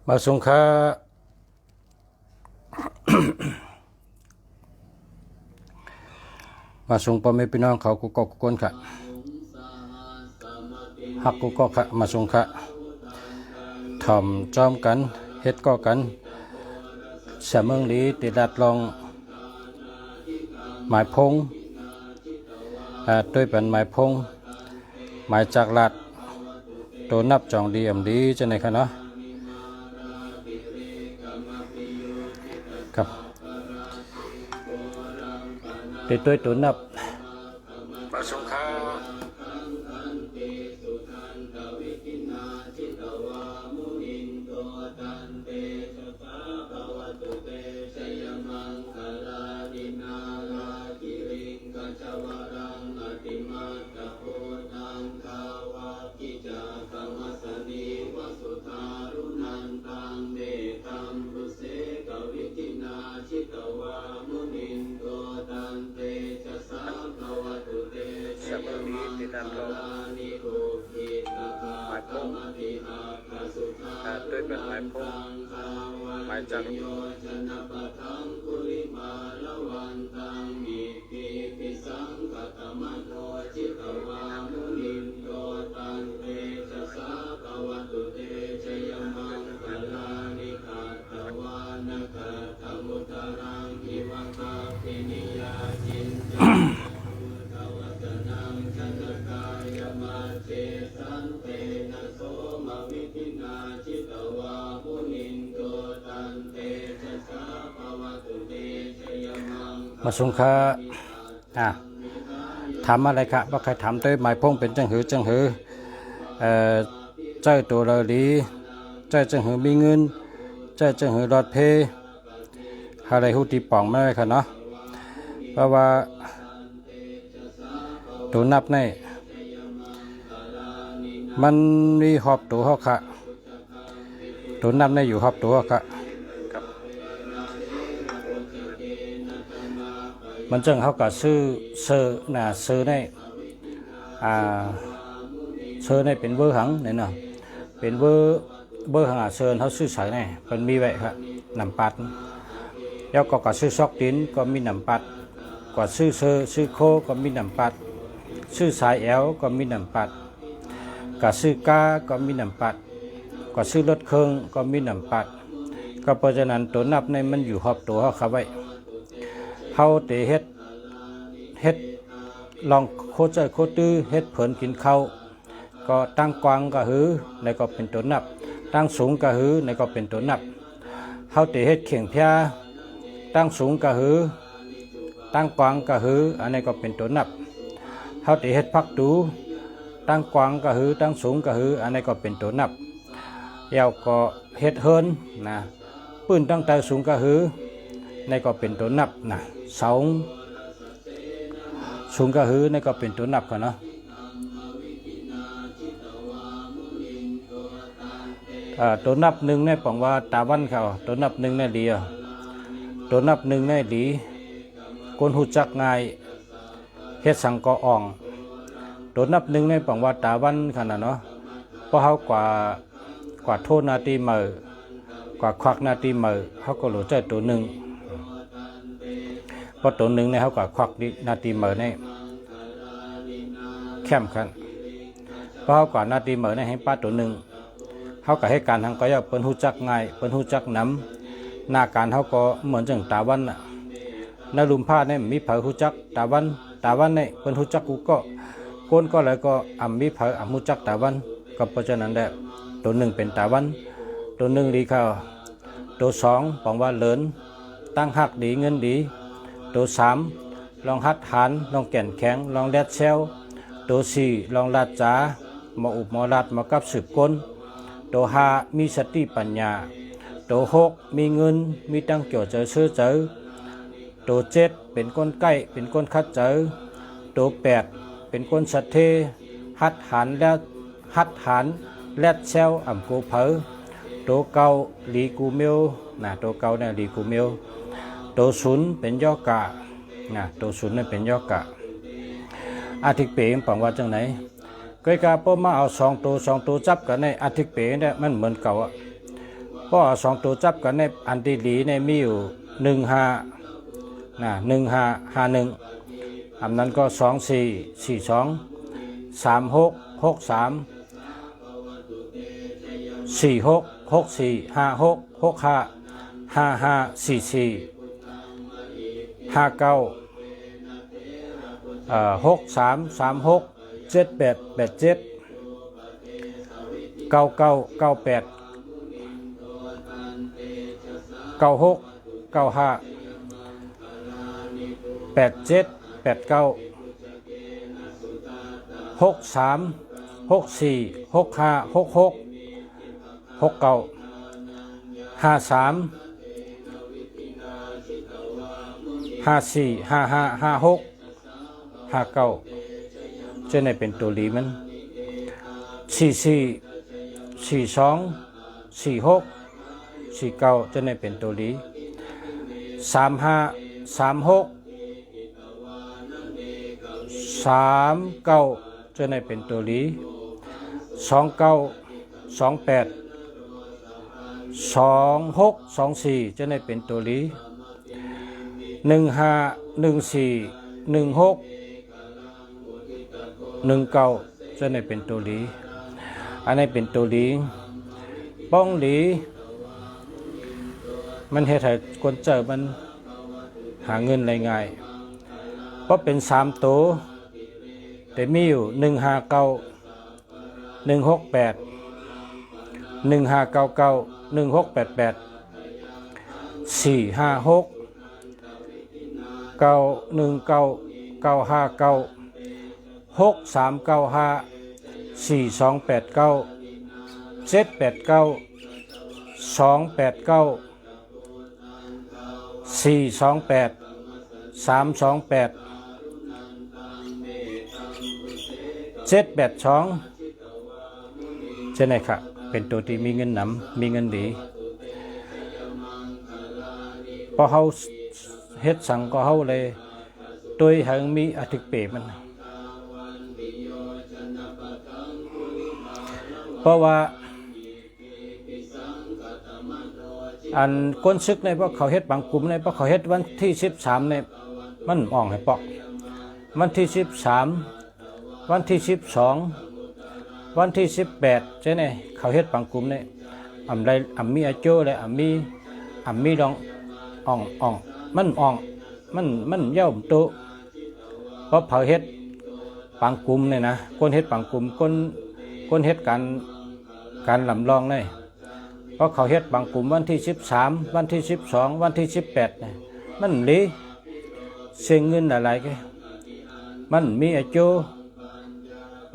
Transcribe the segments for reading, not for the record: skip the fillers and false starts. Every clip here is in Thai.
มาสงค้า มาส่งพ่อแม่พี่น้องเขากุกกุกคนค่ะฮักกุกค่ะมาส่งค่ะทำจอมกันเฮ็ดก็กันเสมองลีติดัดลองหมายพงด้วยเป็นหมายพงหมายจากลัดตัวนับจองดีดีจะไหนคะเนาะครับด้วยตัวนับมาส่งค่ะด้วยเป็นหมายพงหมายจากมาสงค้าทำอะไรครับว่าใครทำด้วยหมายพงเป็นจังหือเจ้าตัวเราดีเจ้าจังหือมีเงินเจ้าจังหือรอดเพอะไรหูตีป่องไม่ได้ค่ะเนาะเพราะว่าตัวนับในมันมีหอบตัวเขาค่ะตัวนับในอยู่หอบตัวค่ะมันจึงเขาก็ซื้อเสื้อในเสื้อในเป็นเบอร์หังเนี่ยเนาะเป็นเบอร์หังเสื้อเขาซื้อใส่ในเป็นมีไว้ครับนำปัดแล้วก็ซื้อซอกติ้นก็มีนำปัดก็ซื้อเสื้อซื้อโคก็มีนำปัดซื้อสายแอลก็มีนำปัดก็ซื้อกาก็มีนำปัดก็ซื้อรถเครื่องก็มีนำปัดก็เพราะฉะนั้นตัวนับในมันอยู่หอบตัวเขาเข้าไว้เขาเตะเฮ็ดลองโคใจโคตื้อเฮ็ดเผินกินข้าวก็ตั้งกวางก็หือในก็เป็นตัวนับตั้งสูงก็หือในก็เป็นตัวนับเขาเตะเฮ็ดเข่งเพียตั้งสูงก็หือตั้งกวางก็หืออันนี้ก็เป็นตัวนับเขาเตะเฮ็ดพักตูตั้งกวางก็หือตั้งสูงก็หืออันนี้ก็เป็นตัวนับยาวก็เฮ็ดเฮินนะปืนตั้งแต่สูงก็หือในก็เป็นตัวนับนะเสาสูงก็หือในก็เป็นตัวนับกันเนาะตัวนับหนึ่งในปองว่าตาวันเขาตัวนับหนึ่งในดีตัวนับหนึ่งในดีคนหูจักง่ายเฮ็ดสังกออ่องตัวนับหนึ่งในปองว่าตาวันขนาดเนาะเพราะเขากว่าโทษนาทีเมื่อกว่าควักนาทีเมื่อเขาก็หลุดใจตัวหนึ่งเพราะตัวหนึ่งในเขาก็ควักนาทีเมื่อในแคมขันเพราะเขากว่านาทีเมื่อในให้ป้าตัวหนึ่งเขาก็ให้การทางก็ย่อเปิ้นหูจักง่ายเปิ้นหูจักน้ำหน้าการเขาก็เหมือนจังตาวันในลุมผ้าเนี่ยมีเผยหูจักตาวันเนี่ยเปิ้นหูจักกูก็คนก็เลยก็มีเผยหูจักตาวันก็เพราะฉะนั้นแหละตัวหนึ่งเป็นตาวันตัวหนึ่งดีเข้าตัวสองบอกว่าเลินตั้งหักดีเงินดีตัวสามลองหัดหานลองแก่นแข็งลองแดดเซลตัวสี่ลองลาดจ๋ามาอุบมาลัดมากับสืบก้นตัวห้ามีสติปัญญาตัวหกมีเงินมีตั้งเกี่ยวเจอซื้อเจอตัวเจ็ดเป็นก้นใกล้เป็นก้นคัดเจอตัวแปดเป็นก้นสัตเทหัดหานแล้วหัดหานแลดเซลอ่ำกูเผอตัวเก่าลีกูเมลตัวเก่าเนี่ยลีกูเมลตัวศูนย์เป็นย่อกะตัวศูนย์เนี่ยเป็นย่อกะอาทิตย์เป๋ปังว่าจังไหน เคยกาป้มาเอาสองตัวจับกันในอาทิตย์เป๋เนี่ยมันเหมือนเก่า เพราะสองตัวจับกันในอันที่หลีในมีอยู่15นะ1551อันนั้นก็2442 36 63 46 64 56 65 55 44 59 63 36 78 87 99 98 96 95 87 89 63 64 65 66 69 53 54 55 56 59จะในเป็นตัวหลีมัน44 42 46 49จะในเป็นตัวหลี35 36 39จะในเป็นตัวหลี29 28 26 24จะในเป็นตัวหลี15 14 16 19จะในเป็นตัวหลีอันนี้เป็นตัวหลีป้องหลีมันเฮ็ดให้คนเจอมันหาเงินง่ายๆเพราะเป็น3ตัวแต่มีอยู่159 168 1599 1688 456 919 959 6395 4289 789 289 428 328 782ใช่ไหมครับเป็นตัวที่มีเงินหนำมีเงินดีพอเขาเฮ็ดสั่งก็เขาเลยตัวหังมีอธิเปมันเพราะว่าอันก้นซึกในพวกเขาเฮ็ดบางกลุ่มในพวกเขาเฮ็ดวันที่13ในมันอ่องให้ปอกวันที่13วันที่12วันที่18ใช่ไหมเขาเฮ็ดบางกลุ่มเนี่ยอำมีอาโจเลยอำมีดองอ่องมันอ่องมันเย่าโตเพราะเขาเฮ็ดบางกลุ่มเนี่ยนะคนเฮ็ดบางกลุ่มคนเฮ็ดการลำลองเนี่ยเพราะเขาเฮ็ดบางกลุ่มวันที่13วันที่12วันที่18เนี่ยมันหลีเสียเงินอะไรกันมันมีอาโจ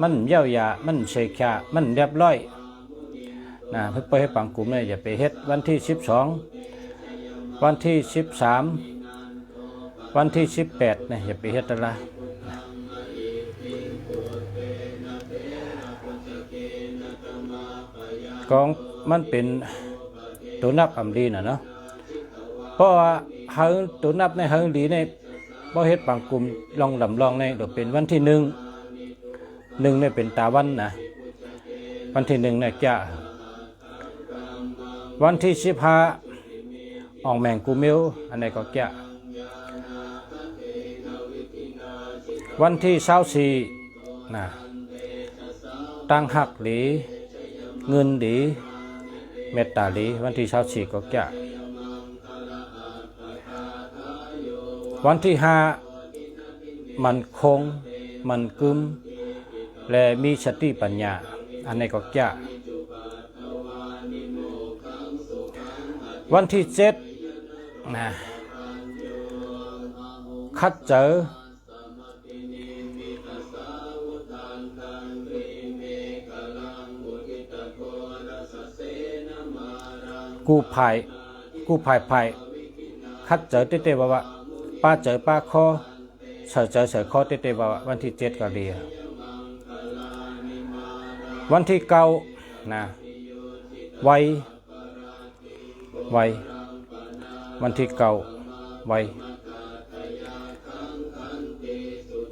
มันเย้ายามันเสกชามันเรียบร้อยนะเพื่อไปให้บางกลุ่มเนี่ยอย่าไปเฮ็ดวันที่12วันที่13วันที่18เนี่ยอย่าไปเฮ็ดอะไรกองมันเป็นตัวนับอำลีนะเนาะเพราะว่าเฮาตัวนับในเฮาดีในบ่เฮ็ดบางกลุ่มลองลำลองในเดี๋ยวเป็นวันที่1เนี่ยเป็นตาวันนะวันที่1เนี่ยจะวันที่15ออกแมงกูเมลอันนี้ก็จะวันที่24นะตั้งหักหลีเงินดีเมตตาลีวันที่24ก็จะวันที่5มันคงมันกึมและมีสติปัญญาอันนี้ก็จะวันที่7นะคัดเจอกู้ภัยคัดเจอเต้ๆว่าป้าเจอป้าคอเสือคอเต้ๆว่าวันที่7ก็เรียวันที่9นะไววันที่9ไว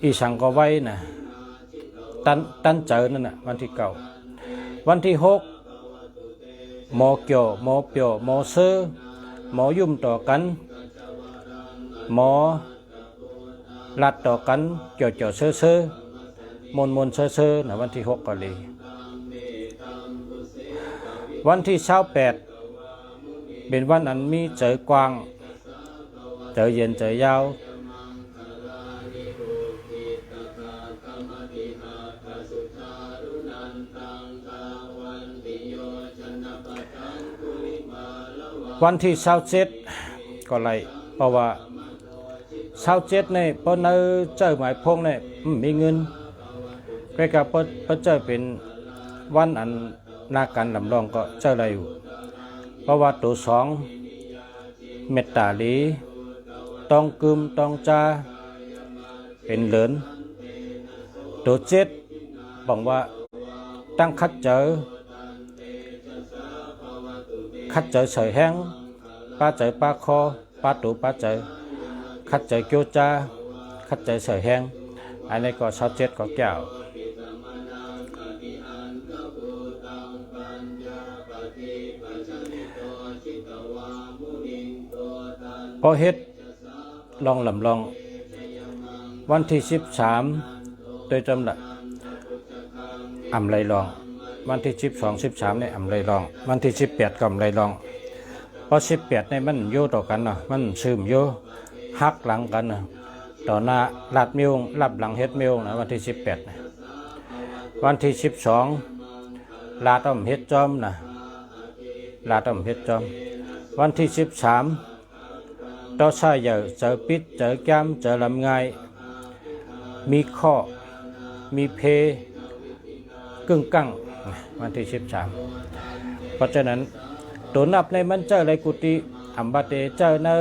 อีสังก็ไวนะตันเจอนั่นน่ะวันที่9วันที่6 หมอเกี่ยวหมอเปียวหมอเสื้อหมอยุ่มต่อกันหมอลัดต่อกันเกี่ยวเสื้อเสื้อมนเสื้อเสื้อในวันที่6ก็เลยวันที่28เป็นวันอันมีเจอกว้างเจอเย็นเจอยาววันที่27ก็เลยเพราะว่า27นี่เปิ้นเอาเจอหมายพงนี่มีเงินก็กับเปิ้นเจอเป็นวันอันนาการลำลองก็เจออะไรอยู่เพราะว่าตัว2เมตตาลีต้องกึมต้องจาเป็นเหลินตัว7บอกว่าตั้งคัดเจอเสยแห้งป้าเจอป้าคอป้าตูป้าเจอคัดเจอเกียวจาคัดเจอเสยแห้งอันนี้ก็27ก็แก้วพอเฮ็ดลองลำลองวันที่13โดยจำละอำไรลองวันที่12 13เนี่ยอำไรลองวันที่18ก็อำไรลองเพราะ18เนี่ยมันโยต่อกันเนาะมันซึมโยหักหลังกันนะต่อหน้าลาดมิวรับหลังเฮ็ดมิวนะวันที่18นะวันที่12ลาดอ้อมเฮ็ดจอมนะลาดอ้อมเฮ็ดจอมวันที่13ต่อชายใหญ่เจอปิดเจอแก้มเจอลำไงมีข้อมีเพกึ่งกั้งวันที่13เพราะฉะนั้นตัวนับในมันเจออะไรกุฏิอัมบาเตเจอเนอ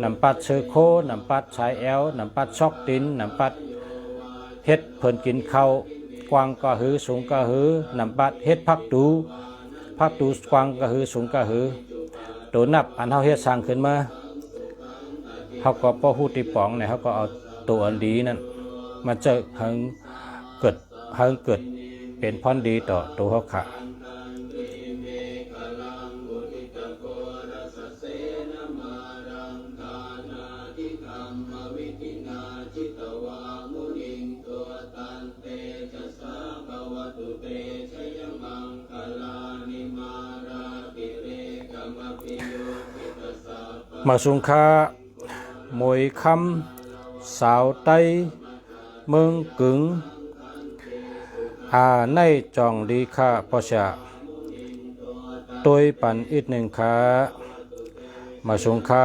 นำปัดเชือโคนำปัดสายแอวนำปัดชอกตินนำปัดเฮ็ดเพิ่นกินข้าวกวางก็หือสูงก็หือนำปัดเฮ็ดพักดูกวางก็หือสูงก็หือตัวนับอันเฮาเฮ็ดสร้างขึ้นมาเฮาก็บ่ฮู้ติป๋องเนี่ยเฮาก็เอาตัวอันดีนั่นมาเจอหังเกิดเป็นพรดีต่อตัวเฮาค่ะมาสุงคามวยคำสาวไตเมืองกึ่งในจองดีค่ะปอชะตัวปันอีกหนึ่งค่ะมาสุงคา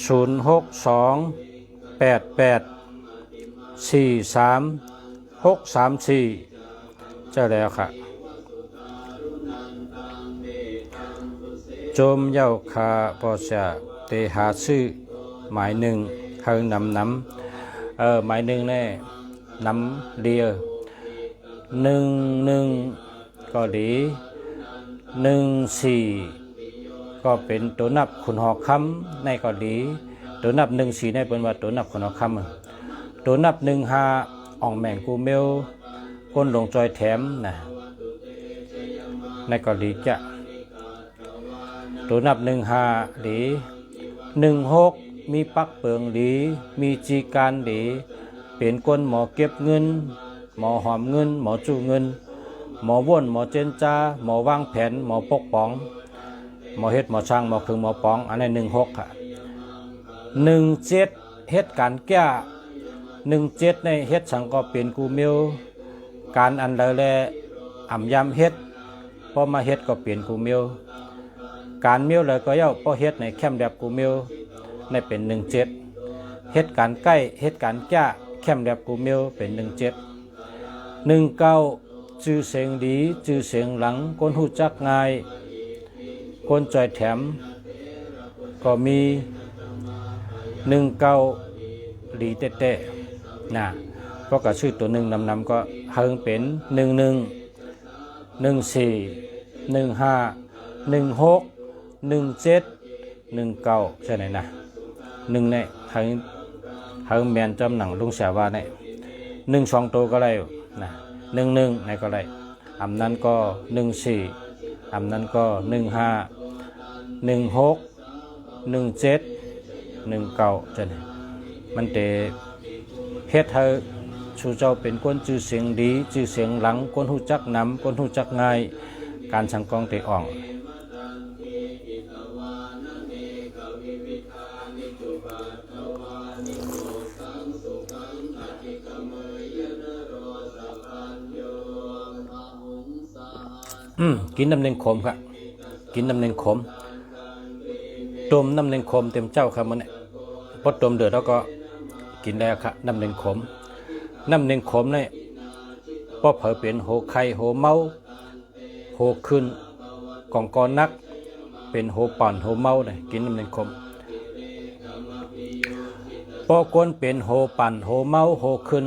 0628843634เจ้าแล้วค่ะโจมเย้าคาปอชะเตหาซื้อหมาย1เฮิงนำหมาย1แน่นำเดียว11ก็ดี14ก็เป็นตัวนับขุนหอกคำในก็ดีตัวนับ14ในเป็นว่าตัวนับขุนหอกคำตัวนับ15อ่องแมงกูเมลก้นลงจอยแถมนะในก็ดีจะตัวนับ15ดี16มีปักเปิงดีมีจีการดีเป็นก้นหมอเก็บเงินหมอหอมเงินหมอจูเงินหมอว่นหมอเจนจ้าหมอวางแผนหมอปกป้องหมอเฮ็ดหมอช่างหมอคึงหมอป้องอันนี้16ค่ะ17เฮ็ดการแก้17ในเฮ็ดสังก็เป็นกูเมลการอันใดแลอ่ำยำเฮ็ดพอมาเฮ็ดก็เปลี่ยนกูเมลการเมลเลยก็เย้าพอเฮ็ดในแคมแบบกูเมลในเป็น17เฮ็ดการใกล้เฮ็ดการแก้แคมแบบกูเมลเป็น17 19ชื่อเสียงดีชื่อเสียงหลังคนหูจักง่ายคนจอยแถมก็มี19ดีเต้ๆนะเพราะกับชื่อตัวหนึ่งนำก็เฮิงเป็น11 14 15 16 17 19ใช่ไหมนะ1เนี่ยเฮิงแมนจำหนังลุงแสว่าเนี่ย1 2ตัวก็ได้นะ11ในก็ได้ อำนั้นก็14อำนั้นก็15 16 17 19จังมันเตเฮ็ดให้ชูเจ้าเป็นคนชื่อเสียงดีชื่อเสียงหลังคนฮู้จักนำคนฮู้จักง่ายการสังกองเตอ่องกินน้ำเล็งขมครับกินน้ำเล็งขมต้มน้ำเล็งขมเต็มเจ้าครับมันเนี่ยพอต้มเดือดแล้วก็กินแล้วครับน้ำเล็งขมน้ำเล็งขมเนี่ยพอเผยเป็นโหไข่โหเมาโหขึ้นกองกอนักเป็นโหป่อนโหเมาเนี่ยกินน้ำเล็งขมพอกวนเป็นโหปั่นโหเมาโหขึ้น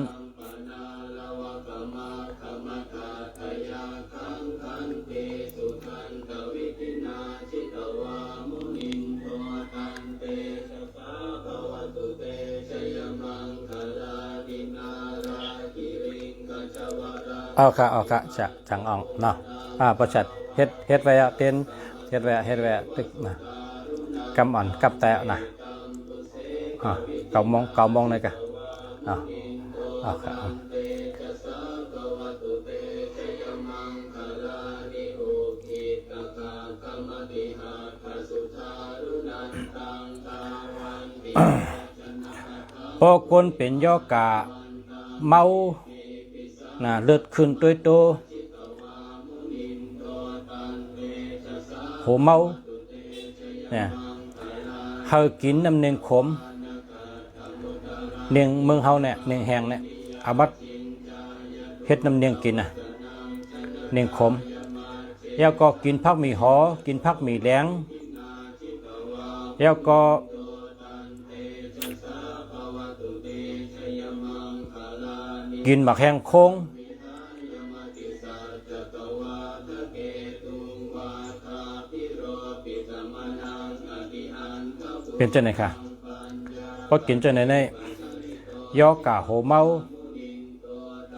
เอาค่ะจะจังอ่องเนาะประชัดเฮ็ดไว้เต้นเฮ็ดไว้ตึกนะกำอ่อนกับแต่นะเกามองเลยกะค่ะพอคนเป็นย่อกะเมาเลือดขึ้นตัวโตโหเมาเนี่ยเฮากินน้ำเนียงขมเนียงเมืองเฮาเนี่ยเนียงแห้งเนี่ยอาบัดเฮ็ดน้ำเนียงกินเนียงขมแล้วก็กินผักหมี่หอกินผักหมี่แหลงแล้วก็กินหมักแห้งโค้งเป็นจังไหนค่ะพอกินจังไหนในยอกะโหเมา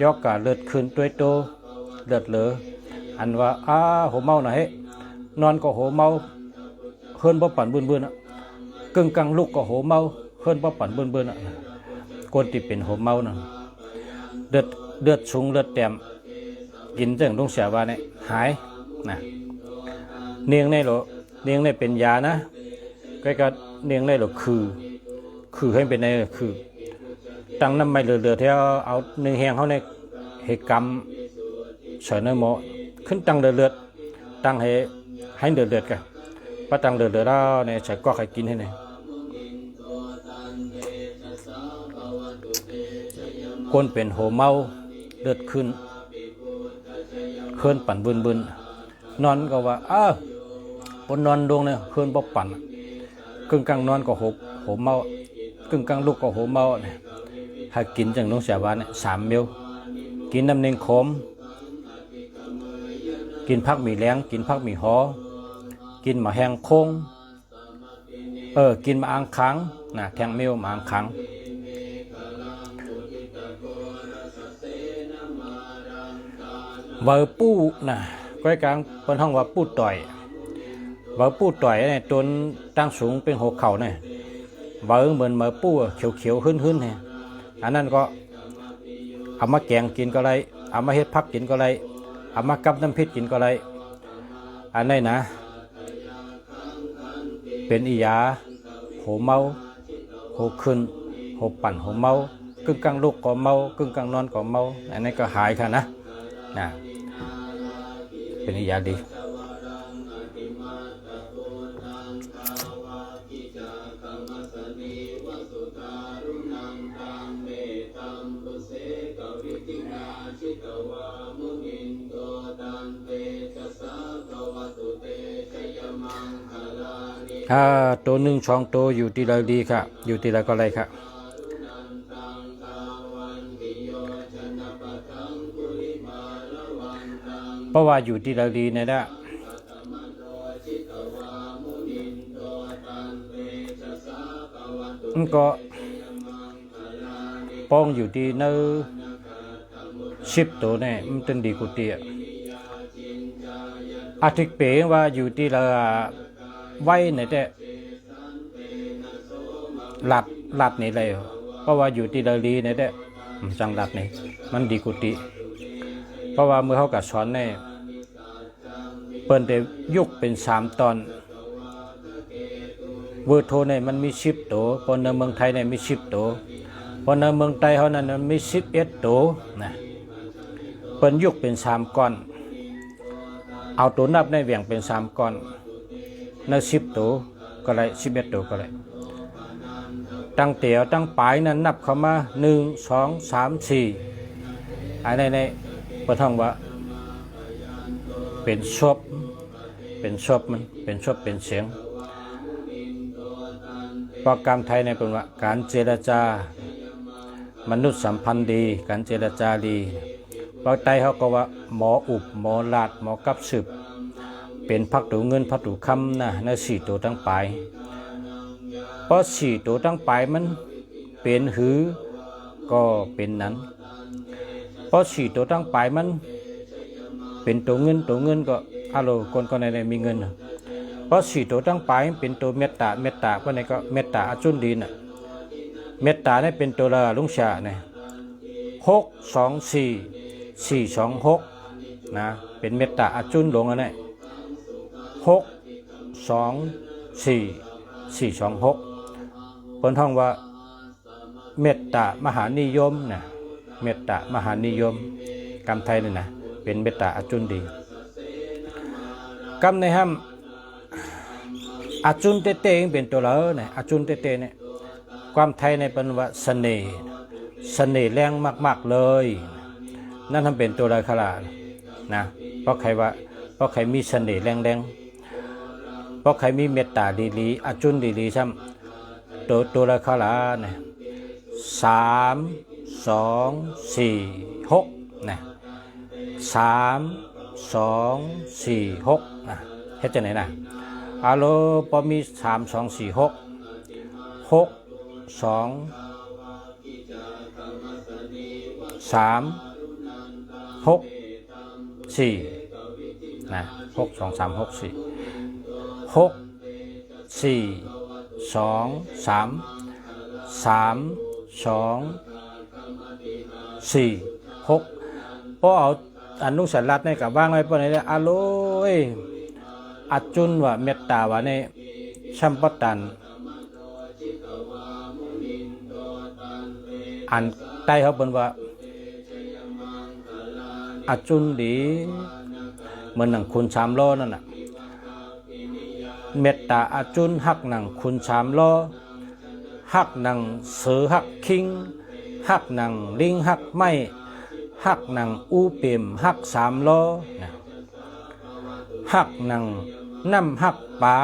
ยอกะเลือดขึ้นตัวโตเลือดเหลืออันว่าโหเมาหน่อยนอนก็โหเมาเฮิรนบ่ปั่นบื้นกึ่งกลางลุกก็โหเมาเฮิรนบ่ปั่นบื้นคนที่เป็นโหเมาน่ะเลือดสูงเลือดเต็มกินจังต้องเสียว่าเนี่ยหายนะเนียงในเป็นยานะก็เนียงในหรอคือให้เป็นในคือตั้งน้ำไม่เลือดเท่าเอาเนื้อแห้งเขาในเหตุกรรมเสนอหมอขึ้นตั้งเลือดตั้งให้เลือดกันพอตั้งเลือดแล้วเนี่ยใส่ก็ให้กินให้เนี่ยคนเป็นโหเมาเลือดขึ้นเคลื่อนปั่นบึนนอนก็ว่าบนนอนดวงเนี่ยเคลื่อนบ่ปั่นกึ่งกลางนอนก็โหเมากึ่งกลางลุกก็โหเมาเนี่ยให้กินจังน้องเสียบานเนี่ย3 เมลกินน้ำเนียงขมกินผักหมี่แหลงกินผักหมี่หอกินหมาแห้งโค้งกินมาอ่างค้างนะแทงเมลมาอ่างค้างเวอร์ปู้นะก้อยกลางเป็นห้องว่าปู้ต่อยเวอร์ปู้ต่อยเนี่ยต้นตั้งสูงเป็นหัวเข่าเนี่ยเวอร์เหมือนเวอร์ปู้เขียวๆขึ้นเนี่ยอันนั้นก็เอามาแกงกินก็ได้เอามาเฮ็ดพักกินก็ได้เอามากับน้ำพริกกินก็ได้อันนี้นะเป็นอียาโหเมาโหขึ้นโหปั่นโหเมากึ่งกลางลุกก็เมากึ่งกลางนอนก็เมาอันนี้ก็หายค่ะนะเป็นอียาดีตัวหนึ่งช่องตัวอยู่ที่ไรดีค่ะอยู่ที่ไรก็ไรค่ะเพราะว่าอยู่ที่ไรดีเนี่ยนะมันก็ป้องอยู่ที่เนื้อชิปตัวเนี่ยมันเป็นดีกุฏิ อาทิตย์เป๋ว่าอยู่ที่ละไว้ในแต่หลัดนี่เลยเพราะว่าอยู่ที่ละลีในแต่จังหลัดนี่มันดีกุฏิเพราะว่าเมื่อเขากัดสอนในเปิ้นได้ยุกเป็น3 ตอนเวอร์โทเนี่ยมันมี10 ตัวพอในเมืองไทยเนี่ยมี10 ตัวพอในเมืองไทยเขานั้นมันมี11 ตัวนะเปิ้นยุกเป็น3 ก้อนเอาตัวนับในเหวี่ยงเป็น3 ก้อนใน10 ตัวก็ได้11 ตัวก็ได้ตั้งเตี่ยวตั้งปลายนั้นนับเข้ามา1 2 3 4อันในประท่องว่าเป็นศพมันเป็นศพเป็นเสียงโปรแกรมไทยในเป็นว่าการเจรจามนุษยสัมพันธ์ดีการเจรจาดีภาคใต้เขาก็ว่าหมออุบหมอลาดหมอกับสืบเป็นพักตูเงินพักตูคำนะใน4 ตัวตั้งปลายเพราะ4 ตัวตั้งปลายมันเป็นหือก็เป็นนั้นเพราะ4 ตัวตั้งปลายมันเป็นตัวเงินก็ฮัลโหลคนในมีเงินเพราะ4 ตัวตั้งปลายเป็นตัวเมตตาเพราะในก็เมตตาอาจุนดีน่ะเมตตาเนี่ยเป็นตัวละลุงชาเนี่ย6 2 4 4 2 6นะเป็นเมตตาอาจุนหลงอันนี้6 2 4 4 2 6เพิ่นท่องว่าเมตตามหานิยมนะเมตตามหานิยมกรรมไทยนี่นะเป็นเมตตาอาจุนดีกรรมในห้ามอาจุนเตเองเป็นตัวเราเนี่ยอาจุนเตเนี่ยความไทยในเป็นว่าเสน่ห์แรงมากๆเลยนั่นทำเป็นตัวอะไรขลาดนะเพราะใครมีเสน่ห์แรงเพราะใครมีเมตตาดีๆอาจุนดีๆซ้ำตัวอะไรขลาดเนี่ย3 2 4 6นะ3 2 4 6นะเฮ็ดจังไหนนะอาโลพอมี3 2 4 6 6 2 3 6 4นะ6 2 3 6 4 6 4 2 3 3 2 4 6พอเอาอันนุสันรัตในกับว่างไว้ปนนี้อาโลยอาจุนว่าเมตตาว่าในชัมปตันอันใต้เขาเป็นว่าอาจุนดีเหมือนหนังคุณ3 ล้อนั่นน่ะเมตตาอาจุนหักหนังคุณ3 ล้อหักหนังเสือหักคิงหักหนังลิงหักไม้หักหนังอูเปี่ยมหัก3 ล้อหักหนังน้ำหักป่า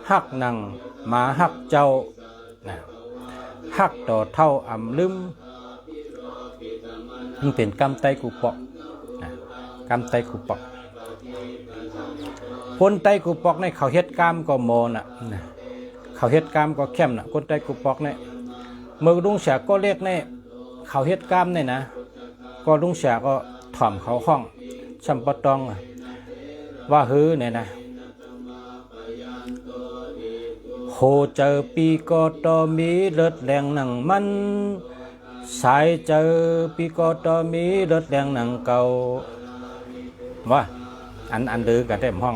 หักหนังหมาหักเจ้าหักต่อเท่าอ่ำลืมมันเป็นกำไตกุปอกกำไตกุปอกคนไตกุปอกในเขาเฮ็ดกามก็โมน่ะเขาเฮ็ดกามก็เข้มน่ะคนไตกุปอกเนี่ยเมื่อลุงเสียก็เรียกในเขาเฮ็ดกามเนี่ยนะก็ลุงเสียก็ถ่อมเขาห้องชัมปตองว่าฮือเนี่ยนะโหเจอปีก็ต่อมีเลือดแรงหนังมันสายเจอปีก็ต่อมีเลือดแรงหนังเก่าว่าอันดื้อกับเต็มห้อง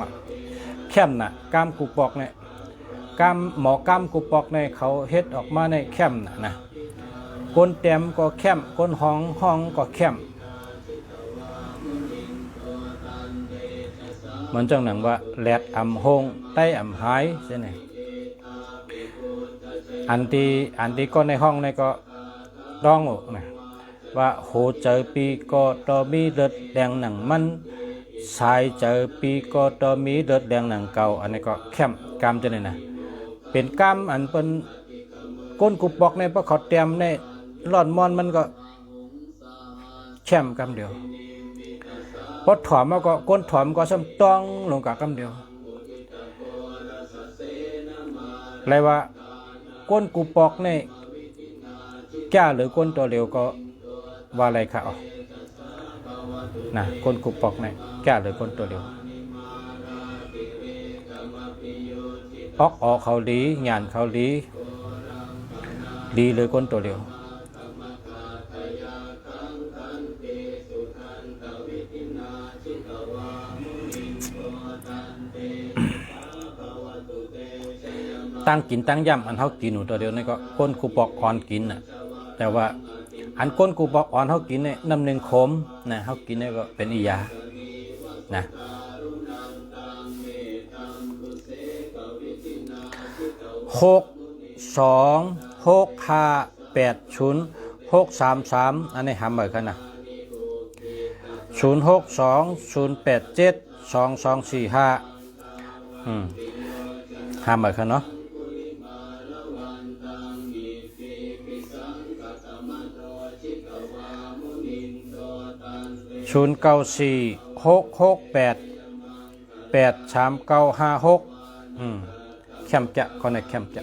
เข้มน่ะกามกุปอกเนี่ยกามหมอกามกุปอกเนี่ยเขาเฮ็ดออกมาในเข้มนะคนเต็มก็เข้มคนห้องก็เข้มเหมือนจังหนังว่าแหลดอ่ำหงใต้อ่ำหายใช่ไหมอันที่ก็ในห้องในก็ร้องนะว่าโหเจอปีก็ต่อมีเลือดแดงหนังมันสายเจอปีก็ต่อมีเลือดแดงหนังเก่าอันนี้ก็เข้มกามจะไหนนะเป็นกามอันเป็นก้นกุบบอกในเพราะเขาเตรียมในร่อนมอนมันก็เข้มกามเดียวพอถอมมาก็ก้นถอมก็ซ้ำต้องลงกับกามเดียวอะไรว่าก้นกุปอกในแก่หรือก้นตัวเร็วก็ว่าอะไรค่ะนะก้นกุปอกในแก่หรือก้นตัวเร็ว ออกเขาลีหยานเขาลีลีเลยก้นตัวเดียวตั้งกินตั้งย่ำอันเขากินหนูตัวเดียวนี่ก็ก้นกูปอกอ่อนกินน่ะแต่ว่าอันก้นกูปอกอ่อนเขากินเนี่ยน้ำหนึ่งขมนะเขากินเนี่ยก็เป็นอียานะ626580633อันนี้หำเหมือนกันนะ0620872245หำเหมือนกันเนาะ0946688356แคมจะคนไหนแคมจะ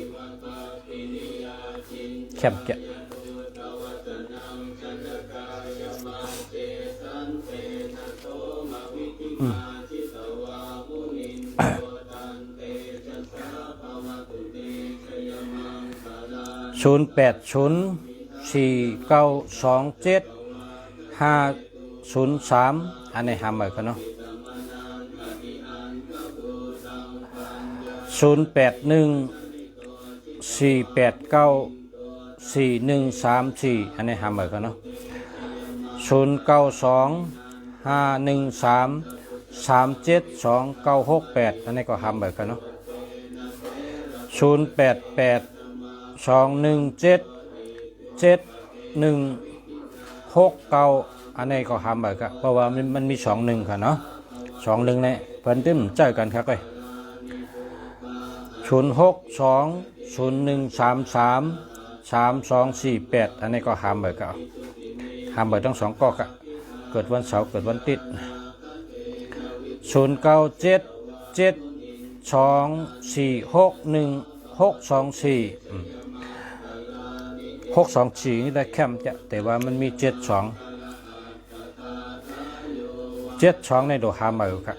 0804927503อันนี้หำเหมือนกันเนาะ0814894134อันนี้หำเหมือนกันเนาะ092513372968อันนี้ก็หำเหมือนกันเนาะ0882177169อันนี้ก็หำเหมือนกันเพราะว่ามันมี21ค่ะเนาะ21เนี่ยเพิ่นติ้มเจอกันครับเอ้ย062013334248อันนี้ก็หำเหมือนกันหำเหมือนทั้งสองก็เกิดวันเสาร์เกิดวันอาทิตย์0972461624นี่ได้แคมจะแต่ว่ามันมี72ในโดหำเหมือนกัน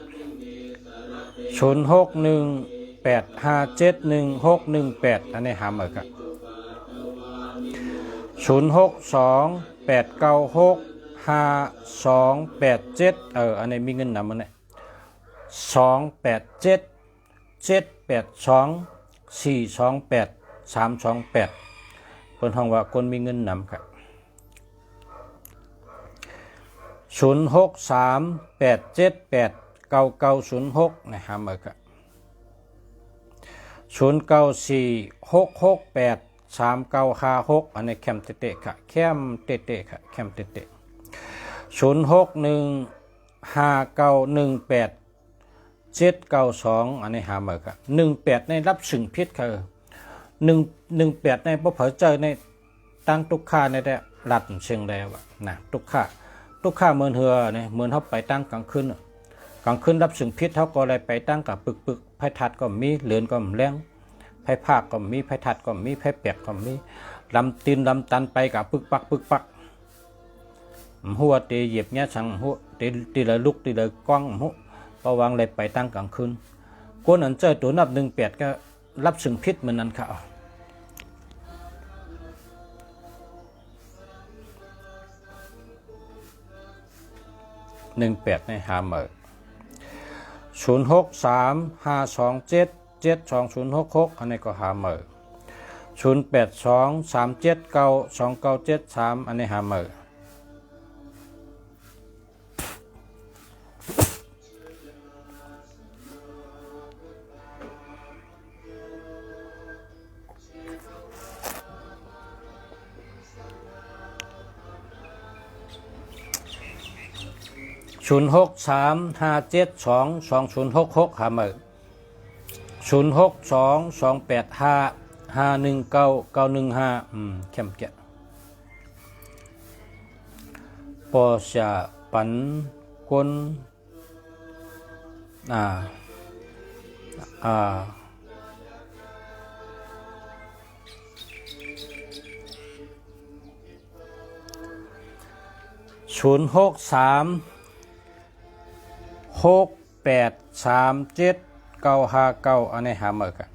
0618571618อันนี้หำเหมือนกัน0628965287อันนี้มีเงินนำมันเนี่ย287782428328เพิ่นห้องว่าคนมีเงินนำครับ0638789906นะครับเหมือนกัน0946683956อันนี้แคมเตะค่ะแคมเตะค่ะแคมเตะ0615918792อันนี้หาเหมือนกัน18ในรับสึงพิษค่ะ18ในบ่เผยเจอในตั้งตุกค่าในแต่รัดเชียงแล้วนะตุกค่าเมือนเหือเนี่ยเหมือนเขาไปตั้งกลางคืนรับสึงพิษเขาก็เลยไปตั้งกับปึกไผ่ทัดก็มีเหลือนก็แรงไผ่ภาคก็มีไผ่ทัดก็มีไผ่เปียกก็มีลำตีนลำตันไปกับปึกปักหัวตีเหยียบเนี้ยช่างหัวตีเลยลุกตีเลยกว้างหัวประวังเลยไปตั้งกลางคืนคนอันเจอตัวนับ18ก็รับสึงพิษเหมือนนั้นค่ะ18ในหาเหมือ0635277206อันนี้ก็หาเหมือ0823792973อันนี้หาเหมือ0635722066หาเหมือ062285519915เข้มแก่ปอชาปันคน0636837959อันนี้หาเหมือนกัน0634892973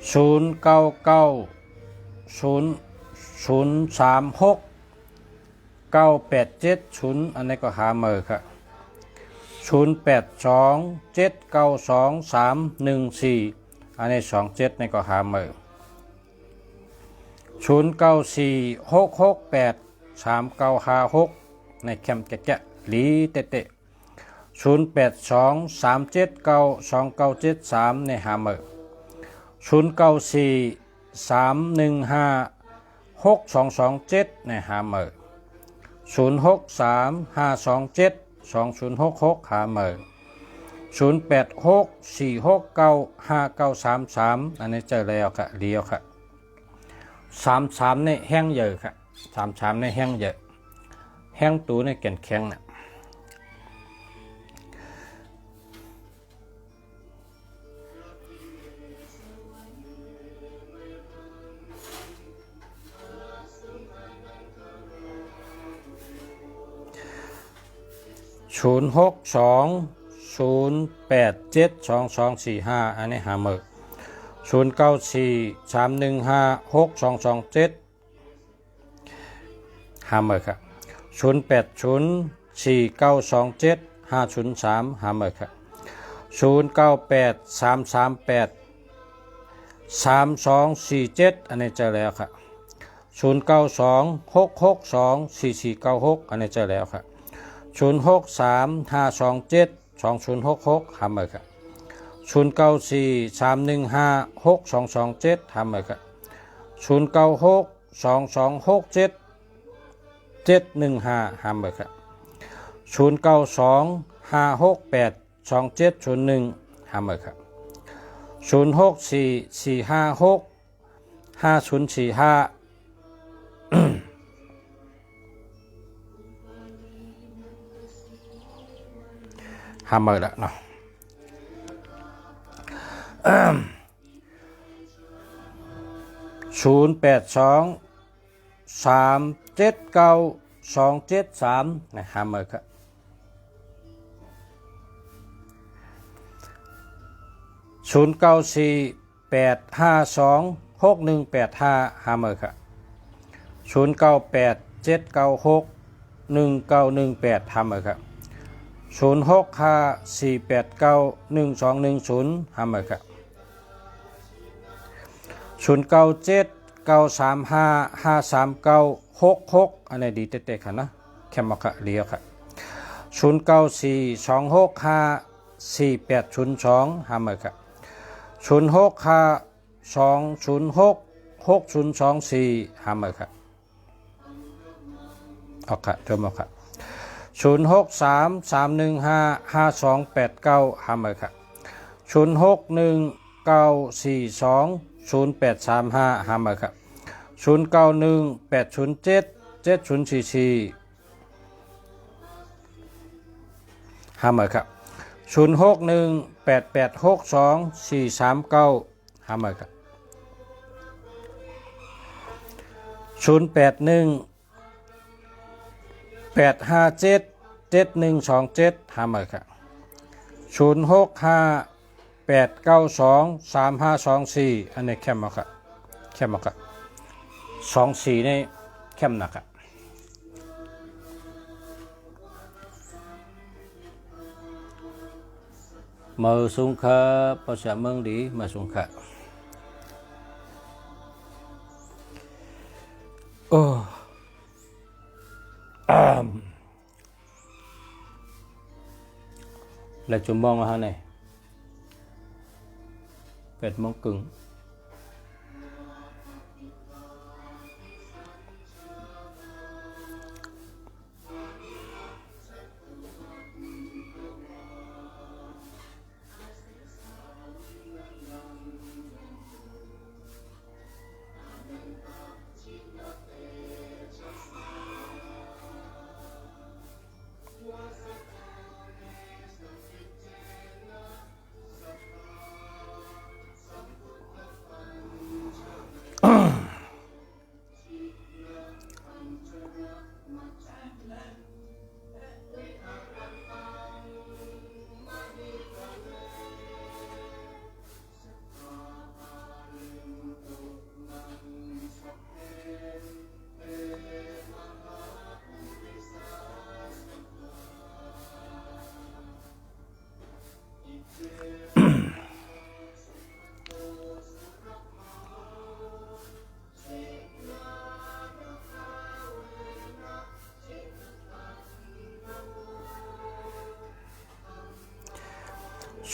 0890369870อันนี้ก็หาเมอร์ครับ0827922314อันนี้27นี่ก็หาเมอร์0946683956ในแคมป์แกะหลีเตะ0823792973ในหาเมอร์0943156227ในหาเมอร์0635272066หาเมอร์0864695933อันนี้เจอแล้วค่ะเลี้ยวค่ะ33นี่แห้งเยอะค่ะ33นี่แห้งเยอะแห้งตูในแก่นแข็งน่ะ0620872245อันนี้หาเมอร์0943156227หาเมอร์ครับ0804927503หาเมอร์ครับ0983383247อันนี้เจอแล้วครับ0926624496อันนี้เจอแล้วครับ0635272066หาเมอร์ครับ0943156227หาเมอร์ครับ0962267715หาเมอร์ครับ0925682701หาเมอร์ครับ0644565045หาเมอร์ละเนาะ0823792273นะหาเมอร์ครับ0948526185หาเมอร์ครับ0987961918หาเมอร์ครับ0654891210หาเมอร์ครับ0979355396อันนี้ดีเตะๆค่ะนะแคมป์ค่ะเลี้ยวค่ะ0942654802หาเมอร์ครับ0652066024หาเมอร์ครับออกค่ะเริ่มออกค่ะ0633155289หาเมอร์ครับ0619420835หาเมอร์ครับ0918077044หาเมอร์ครับ0618862439หาเมอร์ครับ0818577127หาเมอร์ครับ0658923524อันนี้แคมป์ครับแคมป์ครับ24นี่แคมป์นะครับมือสูงครับภาษาเมืองดีมาสูงครับโอ้แล้วจุ่มมองมาฮะเนี่ย8:30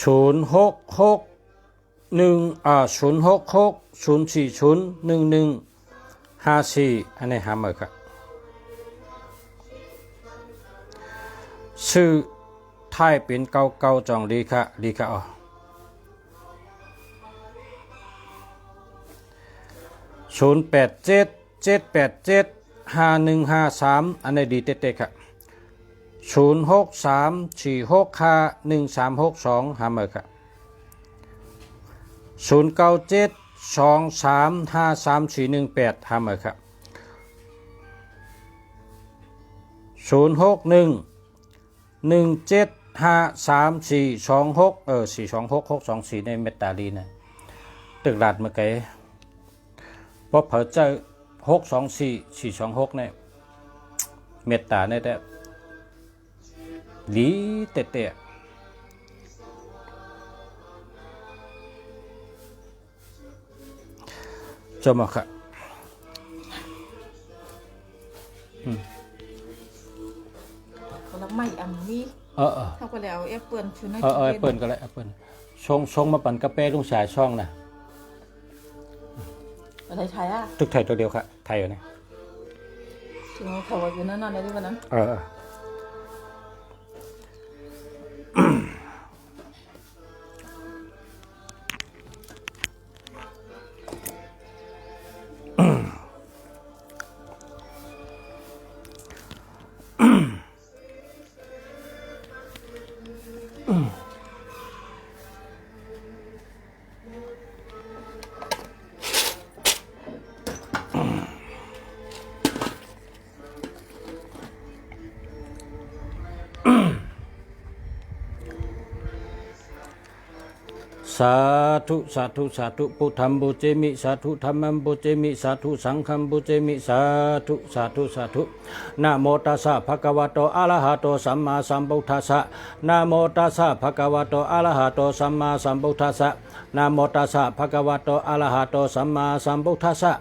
066 0401154อันนี้หาเมื่อครับชื่อไทยเป็นเก่าจองดีค่ะอ๋อ0877875153อันนี้ดีเต๊ะๆครับ0634651362หาเมื่อครับ0972353418หาเมื่อครับ0611753426 426 624ในเมตตาลีนะตึกหลาดเมื่อกี้พอเผอเจอ624426เนี่ยเมตตาเนี่ยแต่ดีเตะจบมาครับคนละไม่อันนี้เขาก็เลยเอาแอปเปิลชุนให้แอปเปิลก็เลยแอปเปิลชงมาปั่นกาแฟลุงสายช่องนะอะไรไทยอ่ะตึกไทยตัวเดียวครับไทยอยู่นี่ถึงเขาอยู่นั่นในที่วันนั้นสาธุพุทธัมบูเจมิสาธุธัมมัมบูเจมิสาธุสังฆัมบูเจมิสาธุนะโมตัสสะภะคะวะโตอะระหะโตสัมมาสัมพุทธัสสะนะโมตัสสะภะคะวะโตอะระหะโตสัมมาสัมพุทธัสสะนะโมตัสสะภะคะวะโตอะระหะโตสัมมาสัมพุทธัสสะ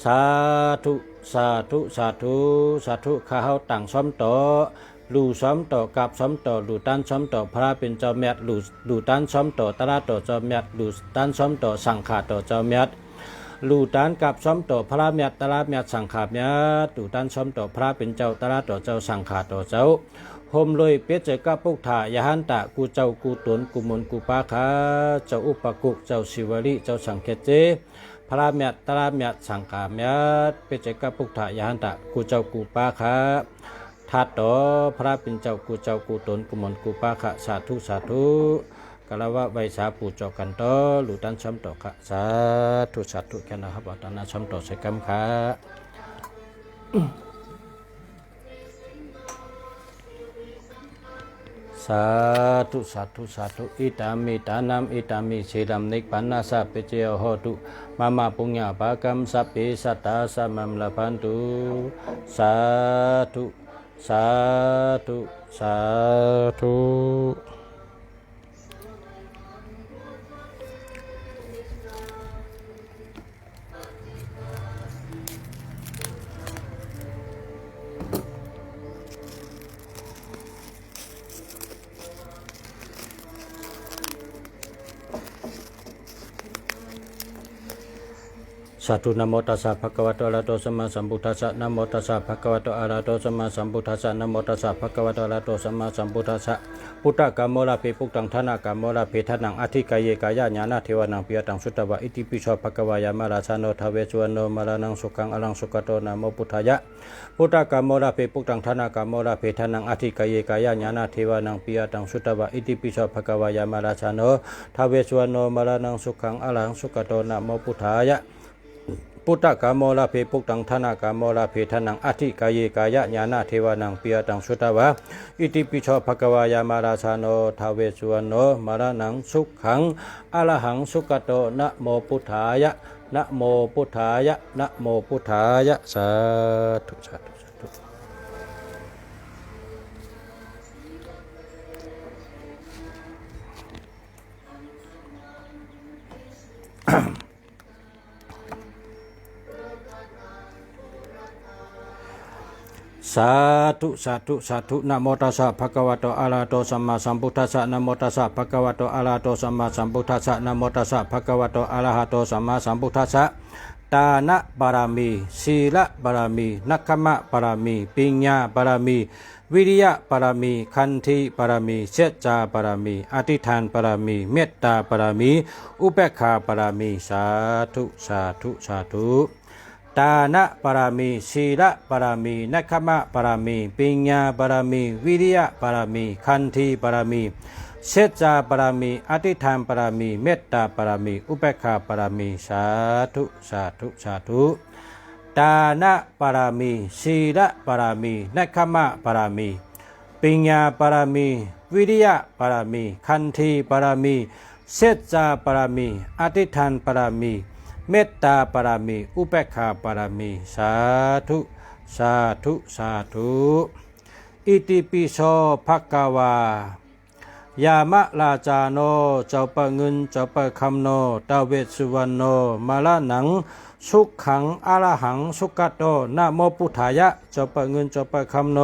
สาธุข้าเฮาตั้งซ้อมต่อลู่ซ้อมต่อกับซ้อมต่อลู่ตันซ้อมต่อพระเป็นเจ้าแมดลู่ตันซ้อมต่อตระต่อเจ้าแมดลู่ตันซ้อมต่อสังขาต่อเจ้าแมดลู่ตันกับซ้อมต่อพระแมดตระแมดสังขาแมดลู่ตันซ้อมต่อพระเป็นเจ้าตระต่อเจ้าสังขาต่อเจ้าโฮมลอยเปียเจกับปุกถายหันตะกูเจ้ากูตนกูมนกูปาคาเจ้าอุปกุเจ้าศิวลิเจ้าสังเกตเจพระแมดตระแมดสังขาแมดเปียเจกับปุกถายหันตะกูเจ้ากูปาคาทัดต่อพระเป็นเจ้ากูตนกุมลกูปาคะสาธุกะละวะไวสาปูจอกันต่อหลุตันช้ำต่อคะสาธุแค่นะครับอัตนาช้ำต่อใส่กำคะสาธุอิตามิตานัมอิตามิเชลัมนิปันนาสะเปเจโหตุมาปุญญาภากรรมสัพเพสัตตาสัมมัมลพันตุสาธุสาธุนะโมตัสสะภะคะวะโตอะระหะโตสัมมาสัมพุทธัสสะนะโมตัสสะภะคะวะโตอะระหะโตสัมมาสัมพุทธัสสะนะโมตัสสะภะคะวะโตอะระหะโตสัมมาสัมพุทธัสสะพุทธกามโมลาภิปุกตังทนากามโมลาภิทนังอธิกายเยกายญาณเทวนังปิยตังสุตตวะอิติปิโสภะคะวายามาราชาโนทเวชวันโนมารานังสุขังอลังสุขโตนะโมพุทธายะพุทธกามโมลาภิปุกตังทนากามโมลาภิทนังอธิกายเยกายญาณเทวนังปิยตังสุตตวะอิติปิโสภะคะวายามาราชาโนทเวชวันโนมารานังสุขังอลังสุขโตนะโมพุทธายะพุทธกามโมลาภิปุกตังทนากามโมลาภิทนังอธิกายเยกายญาณเทวนังปิยตังสุตตวะอิติปิโสภะคะวายามาราชาโนทเวชวันโนมารานังสุขังอรหังสุขโตนะโมพุทธายะนะโมพุทธายะนะโมพุทธายะสาธุส สาธุสาธุสาธุนะโมตัสสะภะคะวะโตอะระหะโตสัมมาสัมพุทธัสสะนะโมตัสสะภะคะวะโตอะระหะโตสัมมาสัมพุทธัสสะนะโมตัสสะภะคะวะโตอะระหะโตสัมมาสัมพุทธัสสะตานะบารมีศีลบารมีนักขมะบารมีปัญญาบารมีวิริยะบารมีขันธิบารมีเจตจาบารมีอธิษฐานบารมีเมตตาบารมีอุเบกขาบารมีสาธุสาธุสาธุตานะบารมีศีลบารมีนักขมะบารมีปัญญาบารมีวิริยะบารมีขันธิบารมีเจตจาบารมีอธิษฐานบารมีเมตตาบารมีอุเบกขาบารมีสาธุสาธุสาธุตานะบารมีศีลบารมีนักขมะบารมีปัญญาบารมีวิริยะบารมีขันธิบารมีเจตจาบารมีอธิษฐานบารมีเมตตาบารมีอุเบกขาบารมีสาธุสาธุสาธุอิติปิโสภะคะวายามะลาจาโนเจ้าปะเงินเจ้าปะคำโนตาเวสสุวรรณโนมาละหนังสุขขังอรหังสุขโตนะโมพุทธายะเจ้าปะเงินเจ้าปะคำโน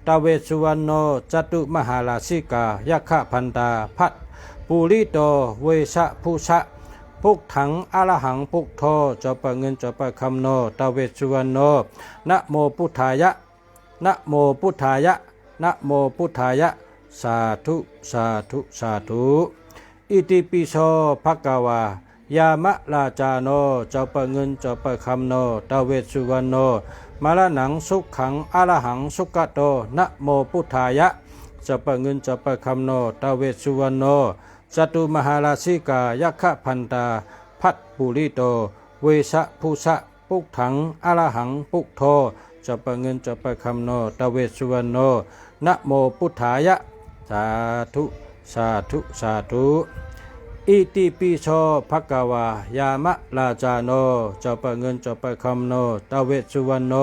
ตาเวสสุวรรณโนจตุมหาราชิกายัคขพันตาพัดปุริโตเวสะภูชะปุกถังอรหังปุกโทเจ้าปะเงินเจ้าปะคำโนตาเวสสุวรรณโนนะโมพุทธายะนะโมพุทธายะนะโมพุทธายะสาธุสาธุสาธุอิติปิโสภะคะวายามะลาจาโนเจ้าปะเงินเจ้าปะคำโนตาเวสสุวรรณโนมาละหนังสุขขังอรหังสุขโตนะโมพุทธายะเจ้าปะเงินเจ้าปะคำโนตาเวสสุวรรณโนจตุมหาราชิกายัคขพันตาพัดปุริโตเวสะภูสะปุกถังอรหังปุกโทเจ้าปะเงินเจ้าปะคำโนตาเวสสุวรรณโนนะโมพุทธายะสาธุสาธุสาธุอิติปิโสภะคะวายามะลาจาโนเจ้าปะเงินเจ้าปะคำโนตาเวสสุวรรณโน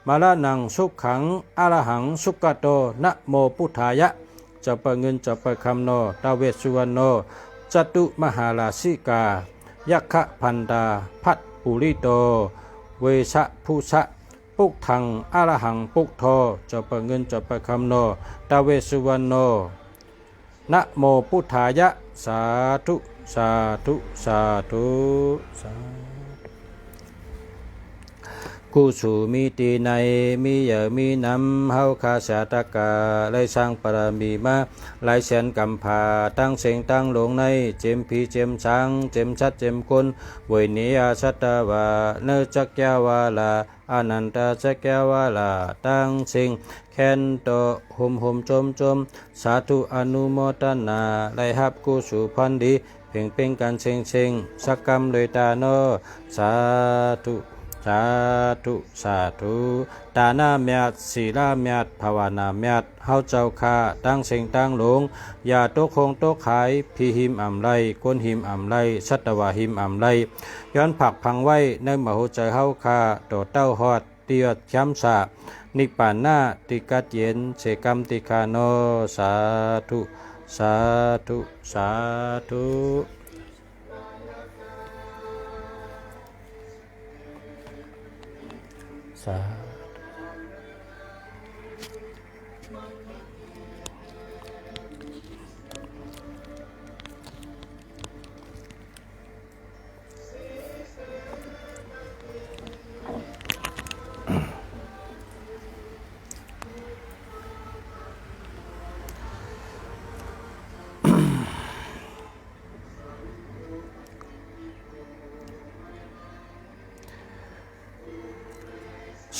มาละนังสุขขังอรหังสุขโตนะโมพุทธายะเจ้าปะเงินเจ้าปะคำโนตาเวสสุวรรณโนจตุมหาราชิกายัคขพันตาพัดปุริโตเวสะภูสะปุกถังอรหังปุกโทเจ้าปะเงินเจ้าปะคำโนตาเวสสุวรรณโนนะโมพุทธายะสาธุสาธุสาธุสาธุกุสุมีตีในมีเหยมีน้ำเฮาคาสาตกาไลสร้างปรมีมาไลแสนกำพาตั้งเสียงตั้งลงในเจมพีเจมช้างเจมชัดเจมคนเวยนียาสัตวาเนจักยาวาลาอนันตจักยาวาลาตั้งเสียงแคนโตหุมจมสาธุอนุโมทนาไลหับกุสุพันดีเพ่งเป็นกันเชิงสักกรรมโดยตาโนสาธุสาธุสาธุตานาเมียดศีลาเมียดภาวนาเมียดเฮาเจ้าข้าตั้งเสียงตั้งหลงอย่าโตคงโตขายพีหิมอ่ำไรก้นหิมอ่ำไรสัตวาหิมอ่ำไรย้อนผักพังไว้ในมโหใจเฮาข้าโตเต้าหอดเตียดช้ำสะนิปานนาติกัดเย็นเสกรรมติคาโนสาธุสาธุสาธุสา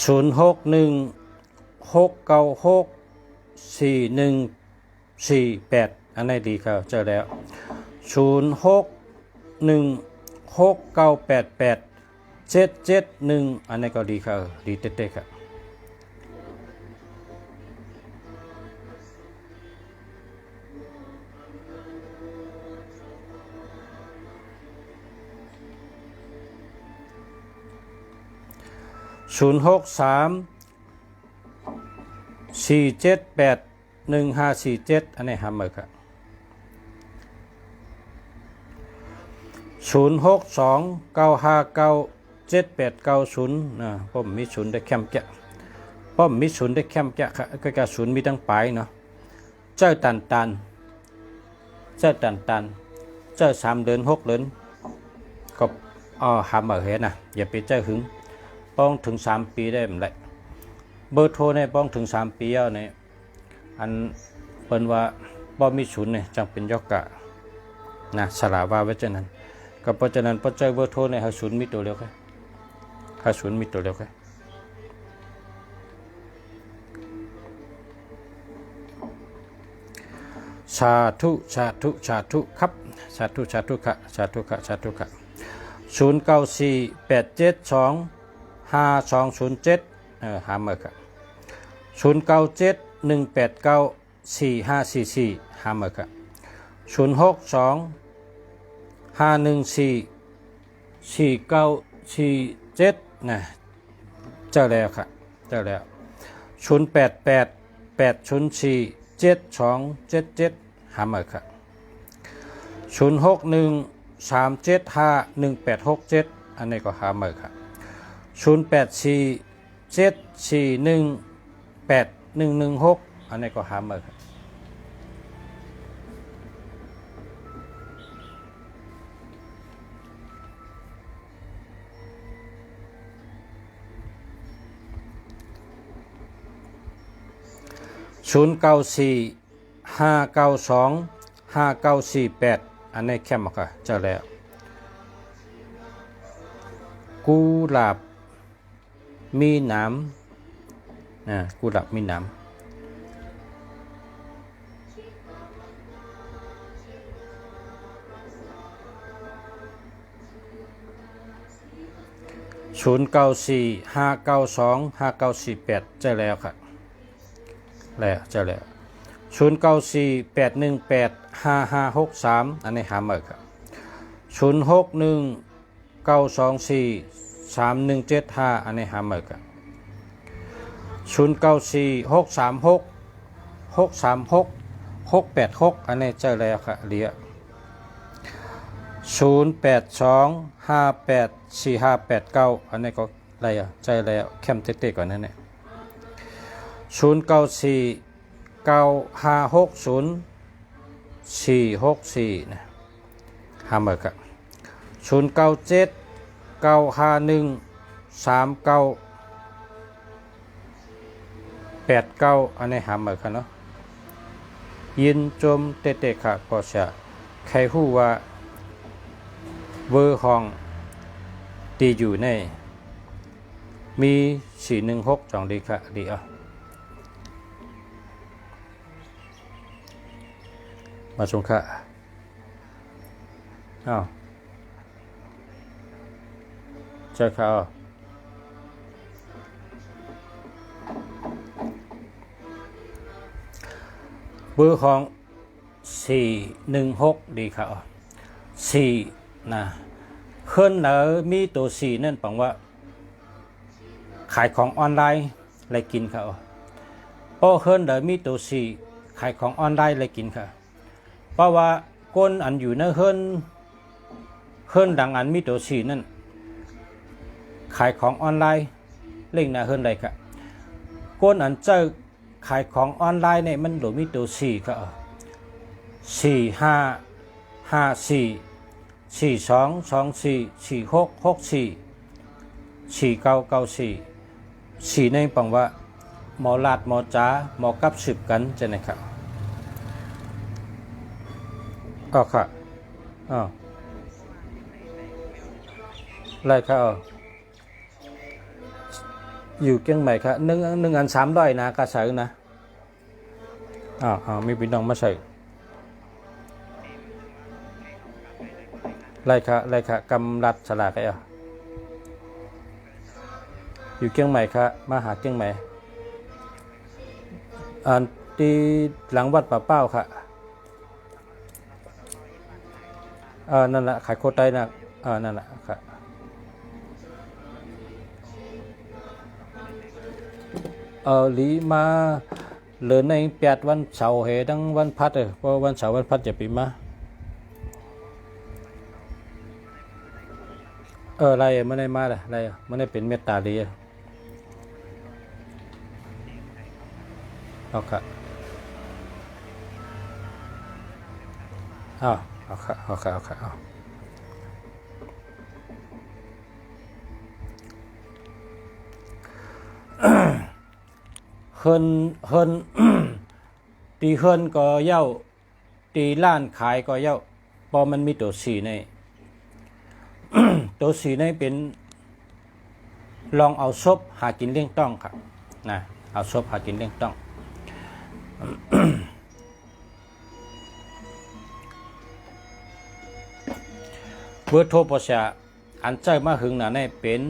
0616964148อันไหนดีครับเจอแล้ว0616988771อันไหนก็ดีครับดีเต๊ะๆครับ0634781547อันนี้ห้ามเลยครับ0629597890ผมมีศูนย์ได้แคมป์แกะ ป้อมมีศูนย์ได้แคมป์จะก็จะศูนย์มีตั้งปลายเนาะเจ้าตันตันเจ้าตันตันเจ้า3 เดือน 6 เดือนก็หามาเห็นนะอย่าไปเจ้าหึงป้องถึง3 ปีได้เหมือนไรเบอร์โทรเนี่ยป้องถึง3 ปีแล้วเนี่ยอันเปิ้นว่าบ่มีศูนย์เนี่ยจังเป็นยกกะนะสลาว่าไว้เช่นนั้นก็เพราะฉะนั้นพอเจอเบอร์โทรเนี่ยหาศูนย์มีตัวเดียวแค่หาศูนย์มีตัวเดียวแค่สาธุสาธุสาธุครับสาธุสาธุค่ะสาธุค่ะสาธุค่ะ0948725207หาเมื่อค่ะ0971894544หาเมื่อค่ะ0625144947นะเจอแล้วค่ะเจอแล้ว0888047277หาเมื่อค่ะ0613751867อันนี้ก็หาเมื่อค่ะ0847418116อันนี้ก็หาเมื่อค่ะ0945925948อันนี้แค่มาค่ะเจอแล้วกุหลาบมีน้ำนะกุหลาบมีน้ำ0945925948เจอแล้วค่ะแล้วเจอแล้ว0948185563อันนี้หาเมื่อครับ0619243175อันนี้หาเมื่อครับ094636636686อันนี้เจอแล้วค่ะเหลือ0825845589อันนี้ก็อะไรอ่ะเจอแล้วแคมเต๊ะๆก่อนนั่นเนี่ย0949560464นะหาเมื่อครับ0979513989อันนี้หาเมื่อครับเนาะยินจมเต๊ะๆค่ะก็จะใครฮู้ว่าเวอร์ห้องตีอยู่ในมี416จังดีค่ะดีอ่ะมาชมค่ะเจอค่ะเบอร์ของ416ดีค่ะ4นะขึ้นเหนือมีตัว4นั่นแปลว่าขายของออนไลน์เลยกินค่ะพอขึ้นเหนือมีตัว4ขายของออนไลน์เลยกินค่ะเพราะว่าก้นอันอยู่ในเฮิรนดังอันมีตัว4นั่นขายของออนไลน์เล่งหน้าเฮิรนเลยค่ะก้นอันเจอขายของออนไลน์เนี่ยมันหลมีตัว4ค่ะ4554424446644994ในปังว่าหมอลาดหมอจ้าหมอกับสืบกันจะไหนครับก็ค่ะไรครับอยู่เกียงใหม่ครับ1 อัน300นะกระใสนะมีพี่น้องมาใส่ไรค่ะกำลัดสลากไอ้อยู่เกียงใหม่ครับมาหาเกียงใหม่ที่หลังวัดป่าเป้าค่ะนั่นแหละขายโคตรได้นะนั่นแหละค่ะหลีมาเหลือใน8วันเสาร์เหดังวันพัดเพราะวันเสาร์วันพัดจะปีมาอะไรไม่ได้มาเลยอะไรไม่ได้เป็นเมตตาลี เอาค่ะเอาค่ะเอาค่ะเอาค่ะเอาเฮินตีเฮินก็เย้าตีร้านขายก็เย้าพอมันมีตัวสีใน ตัวสีในเป็นลองเอาซบหากินเลี้ยงต้องครับนะเอาซบหากินเลี้ยงต้อง เบอร์โทรประชาอันใจมาหึงหนาในเป็น5499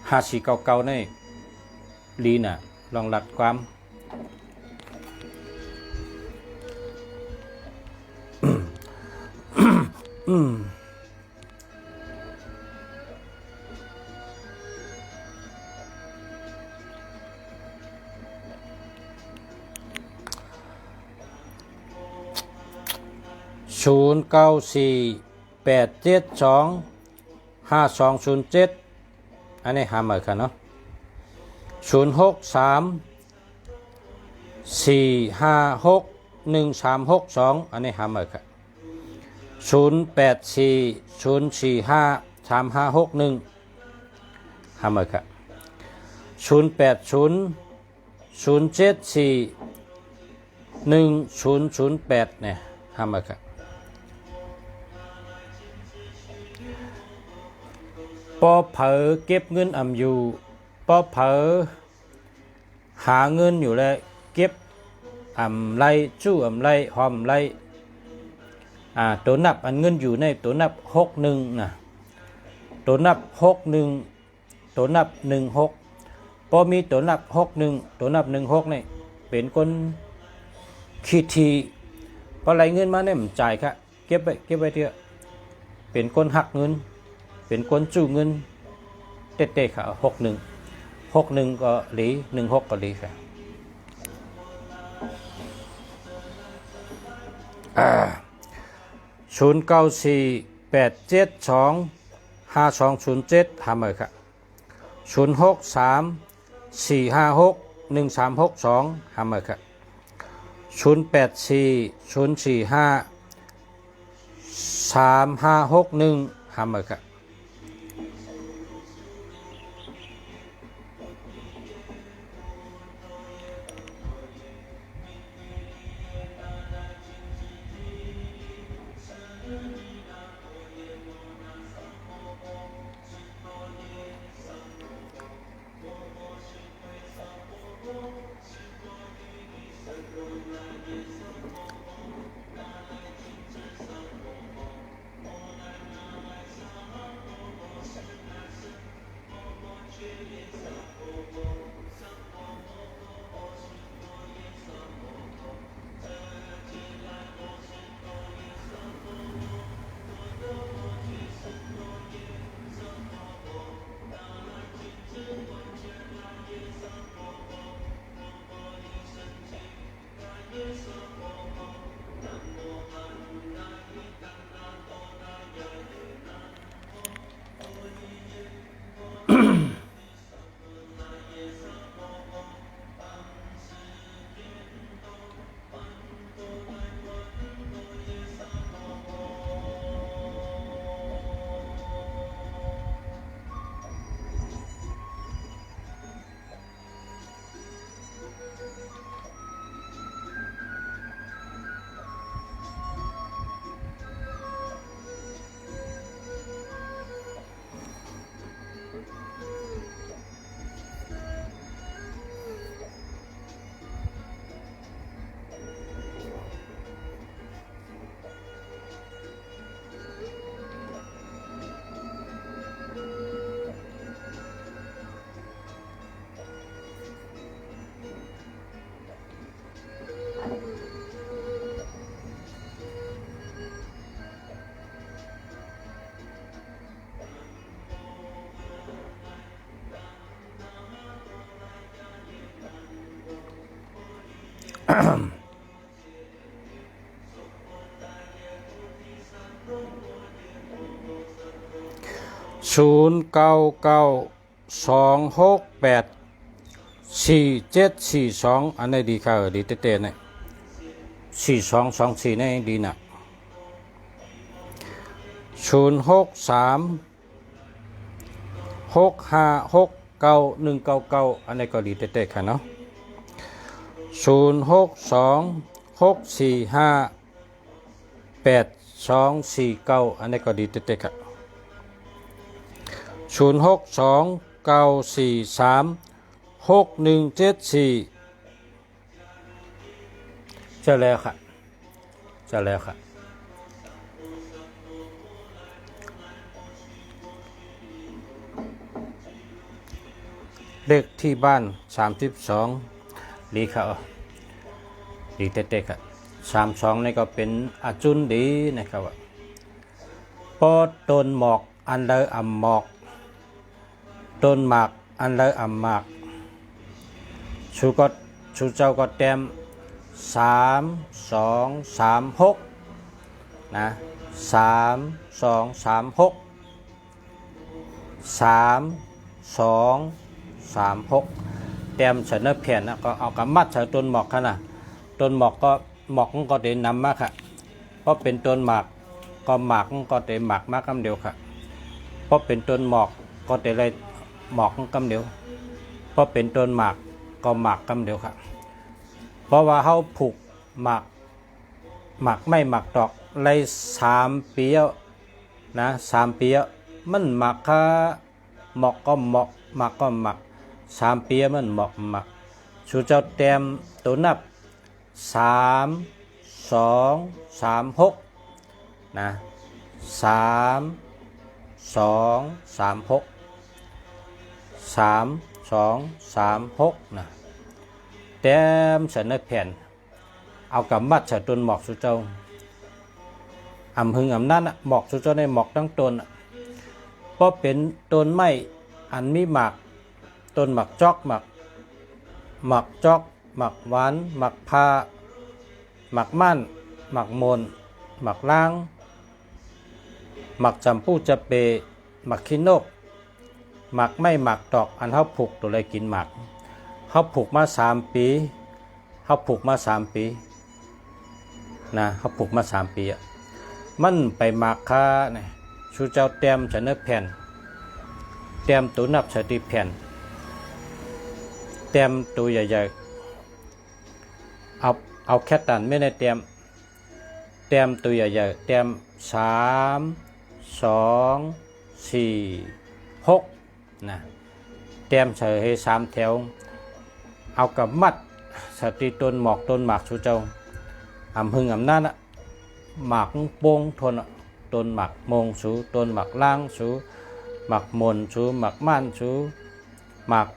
5499ในลีน่ะลองรัดความ0948725207อันนี้หาเหมือนกันเนาะ063-456-1362อันนี้หาเหมือนกัน084-045-3561หาเหมือนกัน080-074-1008เนี่ยหาเหมือนกันปอเผอเก็บเงินอำอยู่ปอเผอหาเงินอยู่แล้วเก็บอำไรจู้อำไรหอมไรตัวนับอันเงินอยู่ในตัวนับ61นะตัวนับ61ตัวนับ16พอมีตัวนับ61ตัวนับ16นี่เป็นคนขี้ทีพอไรเงินมาเนี่ยมันจ่ายค่ะเก็บไว้เถอะเป็นคนหักเงินเป็นคนจู้เงินเตะๆค่ะ61ก็หลี16ก็หลีค่ะ0948725207หาเหมือนค่ะ063-456-1362หาเหมือนค่ะ084-045-3561หาเหมือนค่ะ 0992684742อันนี้ดีค่ะดีเต้ๆเนี่ย4224นี่ดีนะ0636569199อันนี้ก็ดีเต้ๆค่ะเนาะ0626458249อันนี้ก็ดีเต้ๆค่ะ0629436174เจอแล้วค่ะเจอแล้วค่ะเลขที่บ้าน32ดีค่ะดีเต้ๆค่ะ32นี่ก็เป็นอาจุนดีนะครับว่าปอต้นหมอกอันเลออ่ำหมอกต้นหมากอันเลออ่ำหมากชูเจ้าก็เต็ม3236นะ3236 3236เต็มเสนอแผ่นนะก็เอากำมัดใส่ต้นหมอกค่ะนะต้นหมอกก็ได้นำมาค่ะเพราะเป็นต้นหมากก็หมากก็ได้หมากมากคำเดียวค่ะเพราะเป็นต้นหมอกก็ได้เลยหมอกคำเดียวเพราะเป็นต้นหมากก็หมากคำเดียวค่ะเพราะว่าเขาผูกหมากไม่หมากดอกเลย3 ปีนะ3 ปีมันหมากค่ะหมอกก็หมอกหมากก็หมาก3 ปีมันหมอกหมากชูเจ้าเต็มตัวนับ3236นะ3236นะเต็มเสนอแผ่นเอากำมัดใส่ต้นหมอกชูเจ้าอำหึงอำนั่นหมอกชูเจ้าในหมอกทั้งต้นเพราะเป็นต้นไม้อันมีหมากต้นหมากจอกหมากจอกหมากหวานหมากพาหมากมั่นหมากมนหมากล้างหมากจำปูจะเปหมากขี้นกหมากไม่หมากดอกอันเขาผูกตัวเลยกินหมากเขาผูกมา3 ปีเขาผูกมา3 ปีนะเขาผูกมา3 ปีมันไปหมากค่าเนี่ยชูเจ้าเต็มจะเนื้อแผ่นเต็มตัวนับสติแผ่นเต็มตัวใหญ่ๆเอาแค่ตันไม่ได้เต็มตัวใหญ่ๆเต็ม3 2 4 6นะเต็มใส่ให้3 แถวเอากับมัดสติต้นหมอกต้นหมากชูเจ้าอำหึงอำนั่นหมากโป่งทนต้นหมากมงชูต้นหมากล่างชูหมากมนชูหมากม่านชูหมาก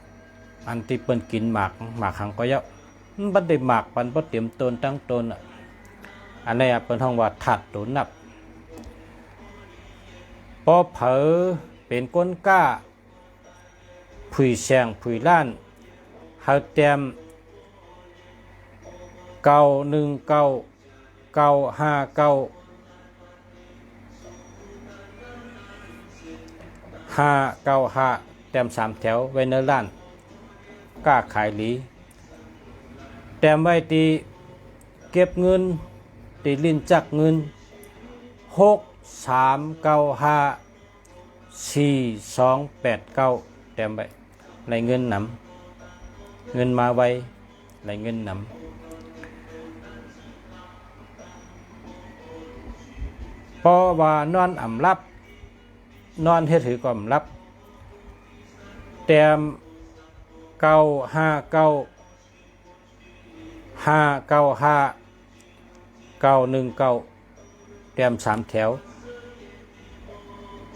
อันที่เปิ้นกินหมากหังก็เยอะบัดได้หมากปันบ่เตรียมต้นตั้งต้นอันนี้เปิ้นห้องว่าถัดต้นนับพอเผอเป็นก้นก้าผุยแสงผุยล้านเฮาเตรียม595เต็ม3 แถวไว้ในร้านกล้าขายหลีเต็มไว้ตีเก็บเงินตีลิ้นจักเงิน63954289เต็มไว้ในเงินนำเงินมาไว้ในเงินนำเพราะว่านอนอ่ำรับนอนเฮ็ดถือก่อมรับแต้ม95951919แต้ม3 แถว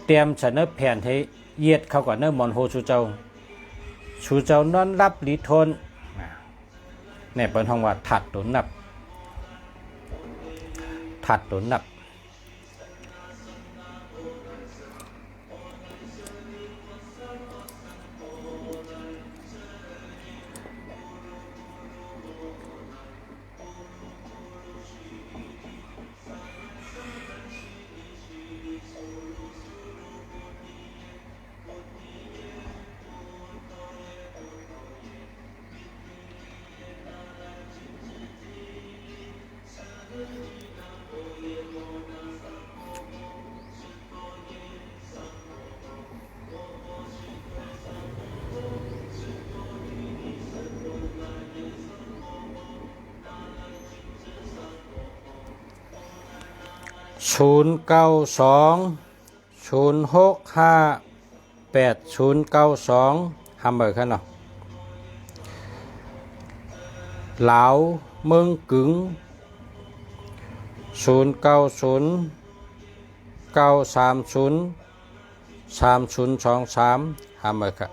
เตรียมเสนอแผ่นให้เยียดเข้ากับเนื้อมอนโฮชูเจ้านอนรับหลีทนเนี่ยเป็นห้องว่าถัดตุนนับ 092 065 8092ห้ามเบอร์กันเนาะลาวเมืองกึ่ง0909303023ห้ามเบอร์ครับ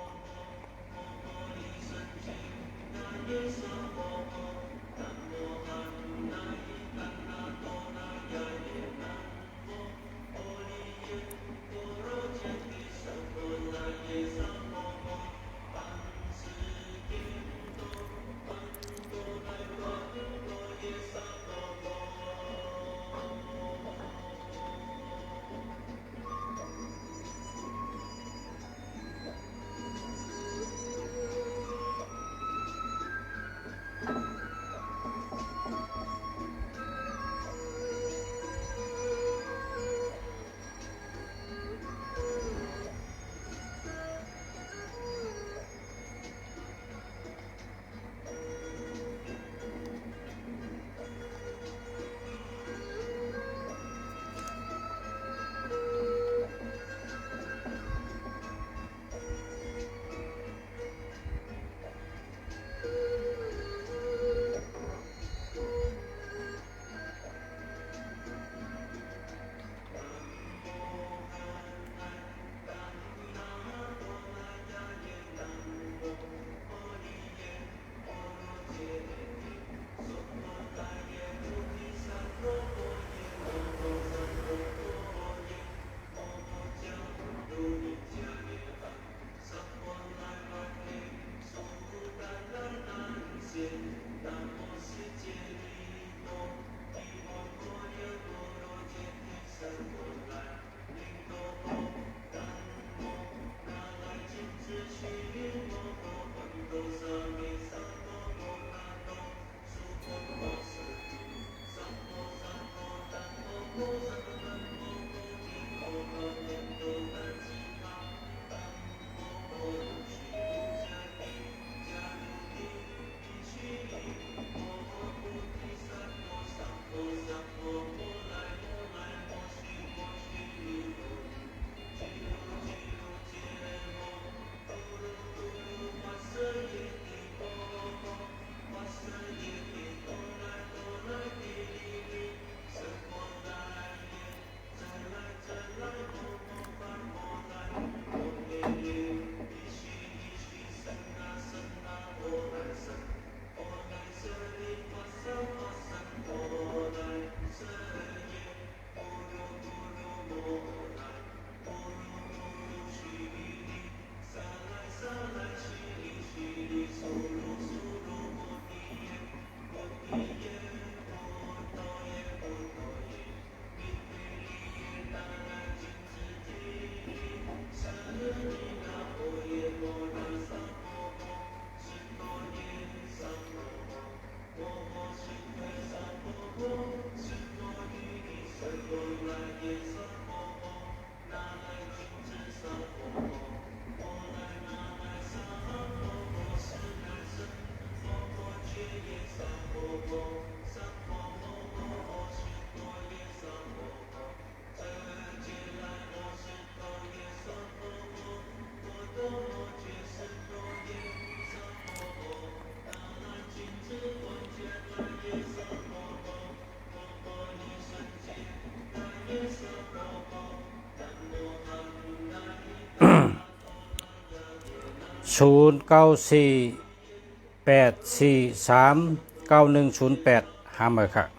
0948439108ห้ามเบอร์ครับ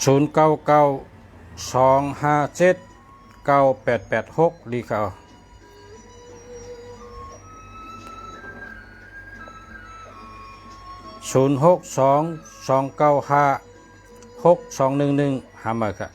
0992579886ดีครับ0622956211ห้ามเบอร์ครับ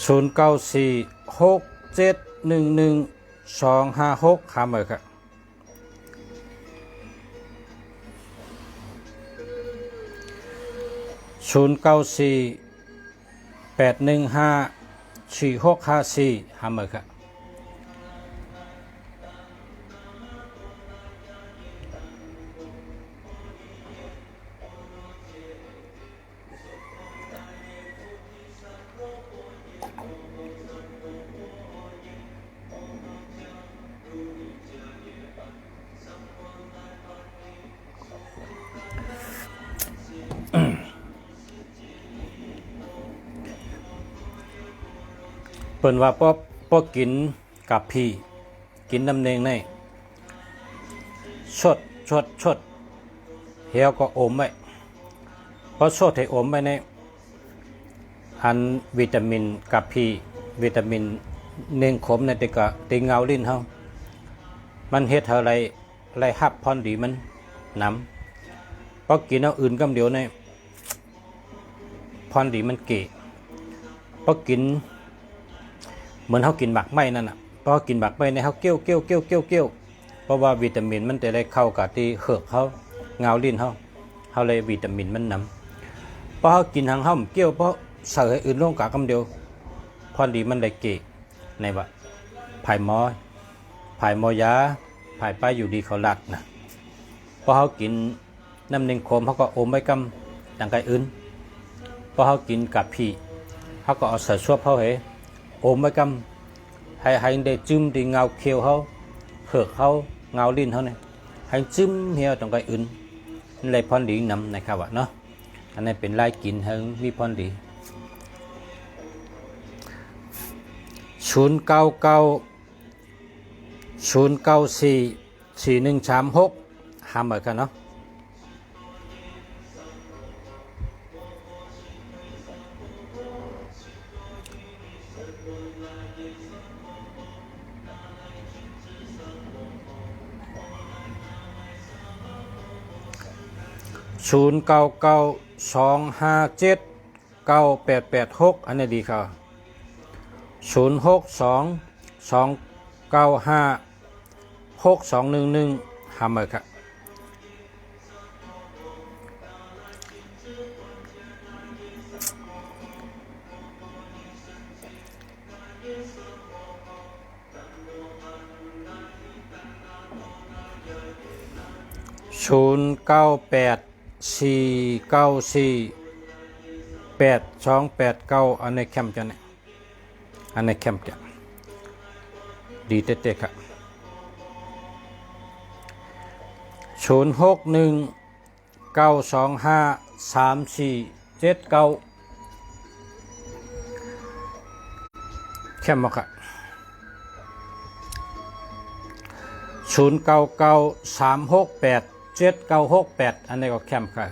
0946711256ห้ามเบอร์ครับ 094-815-4654หาเมอครับเปิ้นว่าป้อกินกับพี่กินน้ำเนงในชดเหี่ยวก็อมไว้เพราะชดให้อมไว้ในอันวิตามินกับพี่วิตามินเนงขมในติกะติเงาลิ้นเฮามันเฮ็ดอะไรไรฮับพรดีมันน้ำเพราะกินเอาอื่นกำเดียวในพรดีมันเกะเพราะกินเหมือนเขากินหมักไหม้นั่นน่ะเพราะกินหมักไหม้ในเขาเกี้ยวเพราะว่าวิตามินมันจะได้เข้ากับที่เหือกเขาเงาลิ้นเขาเลยวิตามินมันนำเพราะเขากินทางเขาเกี้ยวเพราะใส่อื่นลงกะคำเดียวพอดีมันได้เกะในว่าผายมอยาผายป้ายอยู่ดีเขาหลัดนะเพราะเขากินน้ำหนึ่งโคมเขาก็อมไว้กำต่างไกอื่นเพราะเขากินกับพี่เขาก็เอาใส่ชั่วเขาเหอมไว้กำให้ได้จึ้มที่เงาเขียวเขาเผือกเขาเงาลิ้นเขาเนี่ยให้จึ้มเหี่ยวตรงไกอื่นนี่เลยพรดีนำนะครับว่าเนาะอันนี้เป็นลายกินให้มีพรดี099-094-4136หาเหมือนกันเนาะ099-257-9886อันนี้ดีค่ะ062-295-6211หาเหมือนกัน098-494-8289อันในแคมป์จะเนี่ยอันในแคมป์จะดีเต๊ะๆครับ061-925-3479แคมป์มาครับ099-368-7968อันนี้ก็แคมป์ค่ะ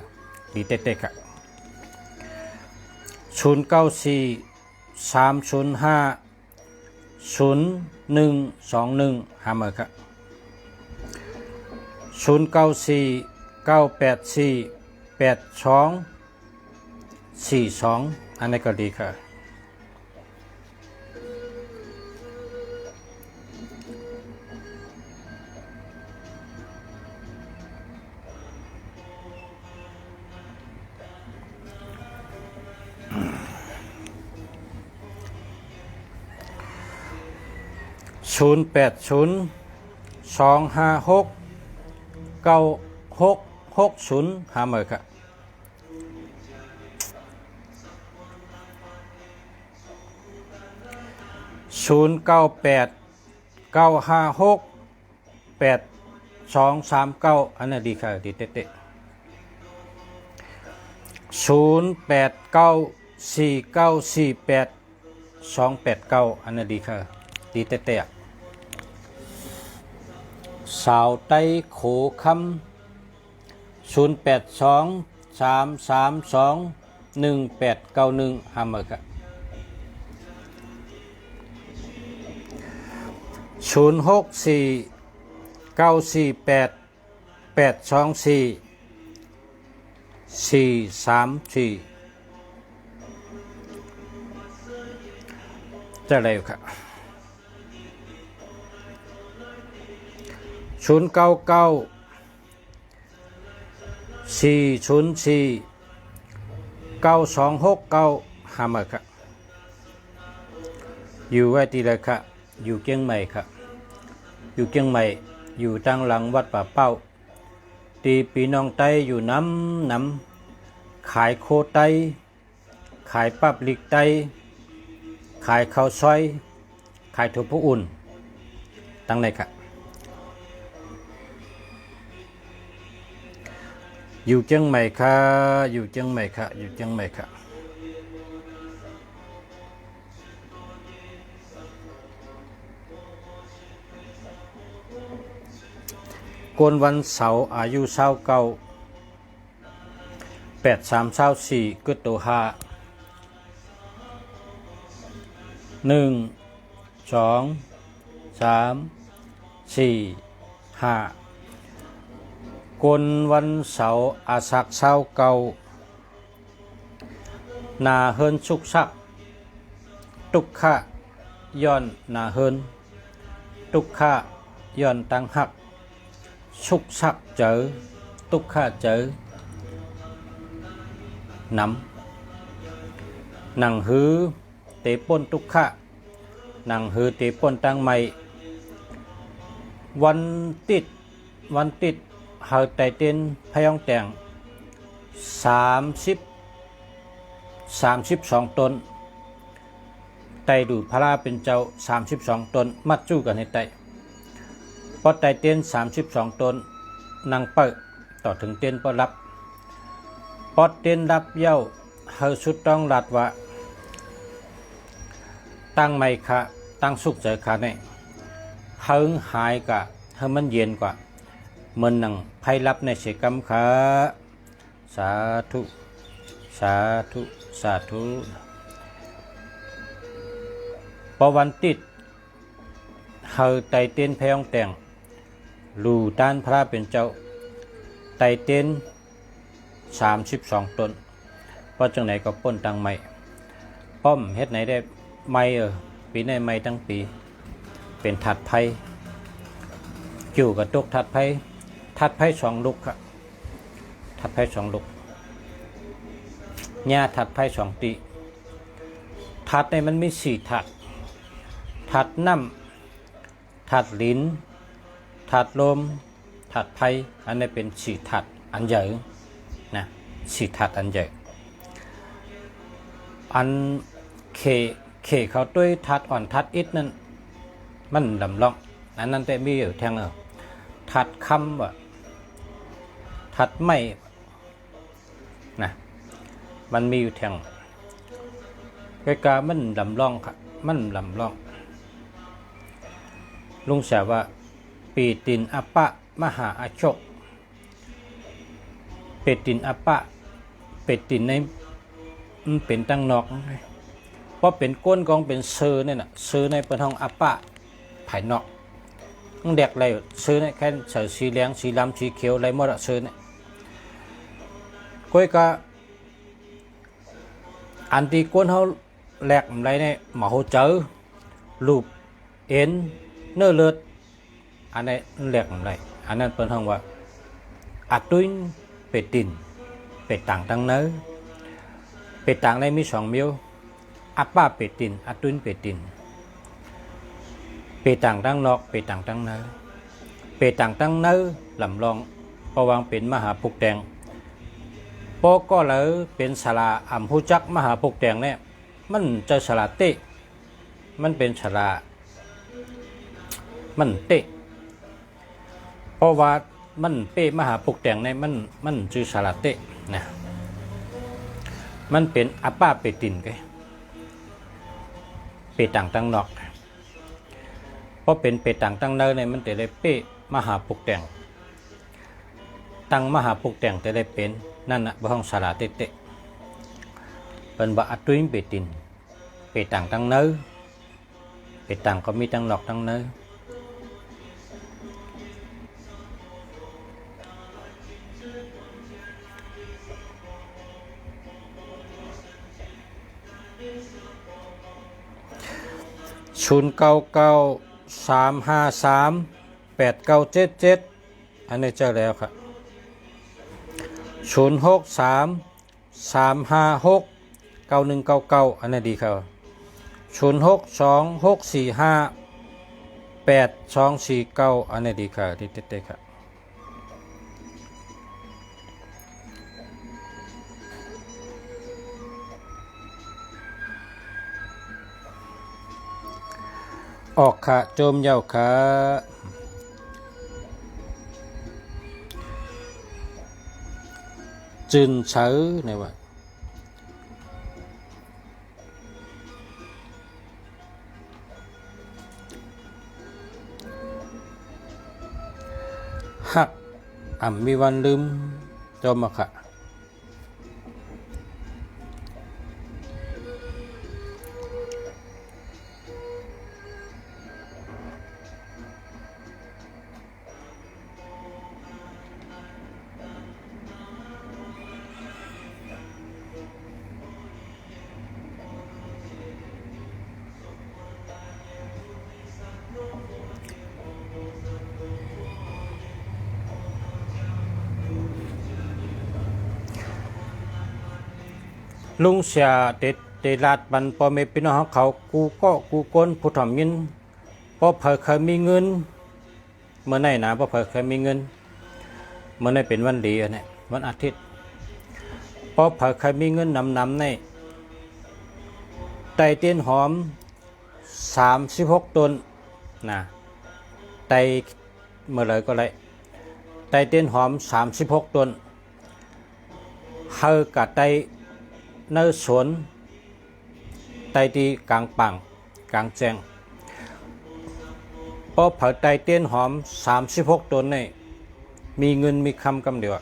ดีเต๊ะๆครับ094-305-0121หาเหมือนครับ094-984-8242อันนี้ก็ดีค่ะ080-256-9660หาเหมือนครับ098-956-8239อันนี้ดีค่ะดีเต๊ะ089-4948-289อันนี้ดีค่ะดีเต๊ะสาวไต้โขคำ082-332-1891หาเหมือนครับ064-948-824-434จะเร็วครับ099-404-999 9269หามาครับอยู่ไว้ที่ไรครับอยู่เชียงใหม่ครับอยู่เชียงใหม่อยู่ทางหลังวัดป่าเป้าตีปีน้องไตอยู่น้ำขายโคไตขายปับลิกไตขายข้าวซอยขายถั่วผู้อุ่นตั้งไหนครับอยู่เชียงใหม่ค่ะอยู่เชียงใหม่ค่ะอยู่เชียงใหม่ค่ะกวนวันเสาร์อายุ29 83 24กึดโต5 1 2 3 4 5กวนวันเสาร์อาสัก29นาเฮินสุกสักตุกขะย้อนนาเฮินตุกขะย้อนตังหักสุกสักเจอตุกขะเจอน้ำหนังฮือเตป่นตุกขะหนังฮือเตป่นตังใหม่วันติดเฮาไตเต้นพยองแต่ง32 ต้นไตดูดพระราเป็นเจ้า32 ต้นมัดจู้กันให้ไตพอไตเต้น32 ต้นนางเปิดต่อถึงเต้นพอรับพอเต้นรับเย้าเฮาสุดต้องรัดว่าตั้งไม่ค่ะตั้งสุขใจค่ะเนี่ยเฮาหายกะเฮามันเย็นกว่ามันนังไพ่รับในเสกรรมค่ะสาธุสาธุสาธุพอวันติดเฮาไตเต้นพยองแต่งลูต้านพระเป็นเจ้าไตเต้น32 ต้นเพราะจังไหนก็ป้นตังไม่ป้อมเฮ็ดไหนได้ไม่ปีในไม่ทั้งปีเป็นถัดไพ่อยู่กับตกถัดไพ่2 ลูกครับถัดไพ่2 ลูกหญ้าถัดไพ่2 ตีถัดในมันมี4 ถัดถัดน้ำถัดลิ้นถัดลมถัดไพ่อันนี้เป็น4 ถัดอันใหญ่นะ4 ถัดอันใหญ่อันเคเขาด้วยถัดอ่อนถัดอิดนั่นมันลำล่องอันนั้นแต่มีอยู่แทงถัดคำว่าถัดไม่นะมันมีอยู่แทงกกามันลำล่องค่ะมันลำล่องลุงแสว่าปีตินอปะมหาอาโชคเป็ดตินอปะเป็ดตินในเป็นตั้งนอกเพราะเป็นก้นกองเป็นซื้อเนี่ยนะซื้อในเป็นห้องอปะภายนอกเด็กอะไรซื้อเนี่ยแค่ใส่สีเหลืองสีดำสีเขียวอะไรหมดอะซื้อเนี่ยก้อยก็อันที่ก้นเขาแหลกอะไรเนี่ยหมาเขาเจอลูบเอ็นเนื้อเลือดอันนี้แหลกอะไรอันนั้นเป็นห้องว่าอัดตุ้ยเป็ดตินเป็ดต่างตั้งเนื้อเป็ดต่างในมี2 มิ้วอัปป้าเป็ดตินอัดตุ้ยเป็ดตินเป็ดต่างตั้งนอกเป็ดต่างตั้งเนื้อเป็ดต่างตั้งเนื้อลำลองประวังเป็นมหาปุกแดงพอก็เลยเป็นสลาอัมพุจักมหาปุกแดงเนี่ยมันจะสลาเตะมันเป็นสลามันเตะเพราะว่ามันเป้มหาปุกแดงเนี่ยมันชื่อสลาเตะนะมันเป็นอัปป้าเป็ดตินไงเป็ดต่างตั้งนอกเพราะเป็นเป็ดต่างตั้งเนื้อเนี่ยมันแต่ได้เป้มหาปุกแดงตั้งมหาปุกแดงแต่ได้เป็นนั่นนะบ้องสลาเตะเป็นบะอัดตุ้ยเป็ดตินเป็ดต่างตั้งเนื้อเป็ดต่างก็มีตั้งนอกตั้งเนื้อ0993538977อันนี้เจอแล้วครับ063 3569199อันนี้ดีครับ0626458249อันนี้ดีครับที่เด็ดๆครับออกค่ะโจมเย้าค่ะจืนเฉอเนี่ยว่าหักมีวันลืมโจมมาค่ะลุงเสียเดลาดบันพอไม่เป็นน้องเขากูก็กูก้นผู้ถ่อมยินพอเผยเคยมีเงินเมื่อไหร่นะพอเผยเคยมีเงินเมื่อไหร่เป็นวันดีเนี่ยวันอาทิตย์พอเผยเคยมีเงินนำในไตเตียนหอม36ต้นนะไตเมื่อไรก็ไรไตเตียนหอม36ต้นเฮอกะไตในสวนไตที่กลางปังกลางแจ้งพอเผยไตเตี้ยนหอม36ต้นนี่มีเงินมีคำกำเดียว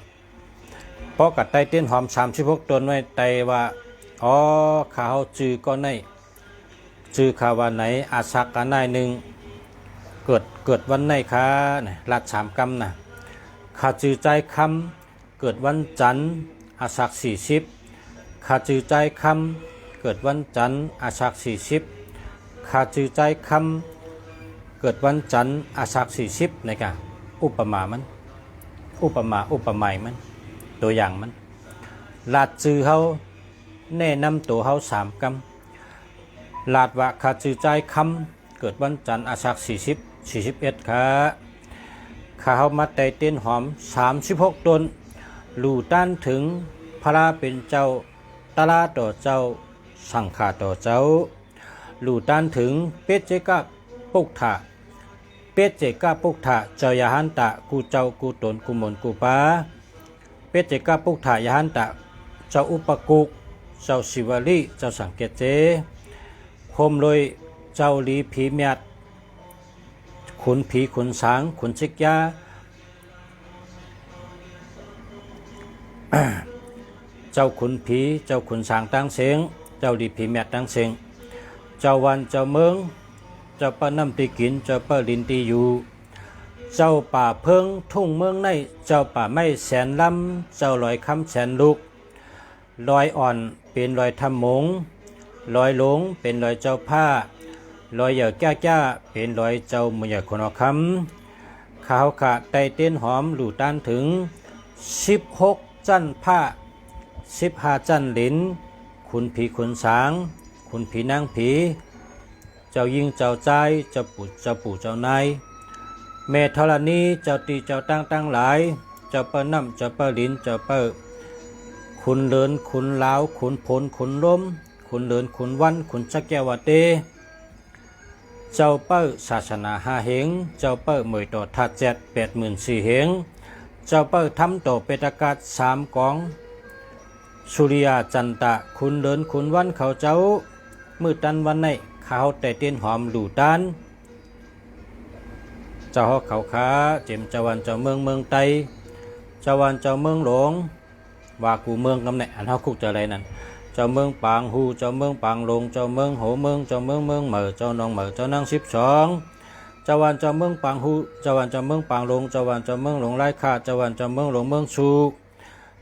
พอกับไตเตี้ยนหอม36ต้นไว้ไตว่าอ๋อข้าวจื้อก็ในจื้อข้าววันไหนอาสักกันได้หนึ่งเกิดวันไหนคะเนี่ยรัด3 กำนะข้าจื้อใจคำเกิดวันจันทร์อาสัก40ข้าจื้อใจคำเกิดวันจันทร์อาสัก40ข้าจื้อใจคำเกิดวันจันทร์อาสัก40นะกะอุปมามันอุปไมยมันตัวอย่างมันลาดจื้อเขาแนะนำตัวเขา3 กำลาดว่าข้าจื้อใจคำเกิดวันจันทร์อาสัก41ค่ะข้าเขามาไตเต้นหอม36ต้นลู่ต้านถึงพระเป็นเจ้าตลาต่อเจ้าสังฆาต่อเจ้าลู่ต้านถึงเป็ดเจกะปุกถะเป็ดเจกะปุกถะเจ้ายาหันตะกูเจ้ากูตนกูมนกูปาเป็ดเจกะปุกถะยาหันตะเจ้าอุปกุกเจ้าศิวลีเจ้าสังเกตเจโคมลอยเจ้าลีผีเมียดขุนผีขุนสางขุนชิกยาเจ้าขุนผีเจ้าขุนสางตั้งเสียงเจ้าดีผีแมดตั้งเสียงเจ้าวันเจ้าเมืองเจ้าป้าน้ำตีกินเจ้าป้าลินตีอยู่เจ้าป่าเพิงทุ่งเมืองในเจ้าป่าไม้แสนลำเจ้าลอยคำแสนลูกลอยอ่อนเป็นลอยทำมงลอยหลงเป็นลอยเจ้าผ้าลอยเหยื่อแก้เป็นลอยเจ้ามือใหญ่คนอคำขาวขะไตเต้นหอมหลู่ต้านถึง16จันผ้า15จันหลินขุนผีขุนสางขุนผีนางผีเจ้ายิงเจ้าใจเจ้าปู่เจ้านายแม่ธรณีเจ้าตีเจ้าตั้งหลายเจ้าเปิ้ลน้ำเจ้าเปิ้ลลินเจ้าเปิ้ลขุนเลินขุนลาวขุนพลขุนล้มขุนเลินขุนวันขุนชักแก้วเตเจ้าเปิ้ลศาสนา5 เหงเจ้าเปิ้ลมวยต่อทัด7 84,000 เหงเจ้าเปิ้ลทำต่อเปตกาศ3 กองสุริยาจันตะคุณเดินคุณวันเขาเจ้ามือตันวันในเขาแต่เตียนหอมหลู่ตันเจ้าเขาขาเจ็มเจ้าวันเจ้าเมืองไตเจ้าวันเจ้าเมืองหลวงว่ากูเมืองกำเนิดอันเขาคุกเจ้าอะไรนั่นเจ้าเมืองปางหูเจ้าเมืองปางลงเจ้าเมืองโหเมืองเจ้าเมืองเหม่อเจ้านองเหม่อเจ้านาง12เจ้าวันเจ้าเมืองปางหูเจ้าวันเจ้าเมืองปางลงเจ้าวันเจ้าเมืองหลงไร่ขาเจ้าวันเจ้าเมืองหลงเมืองชู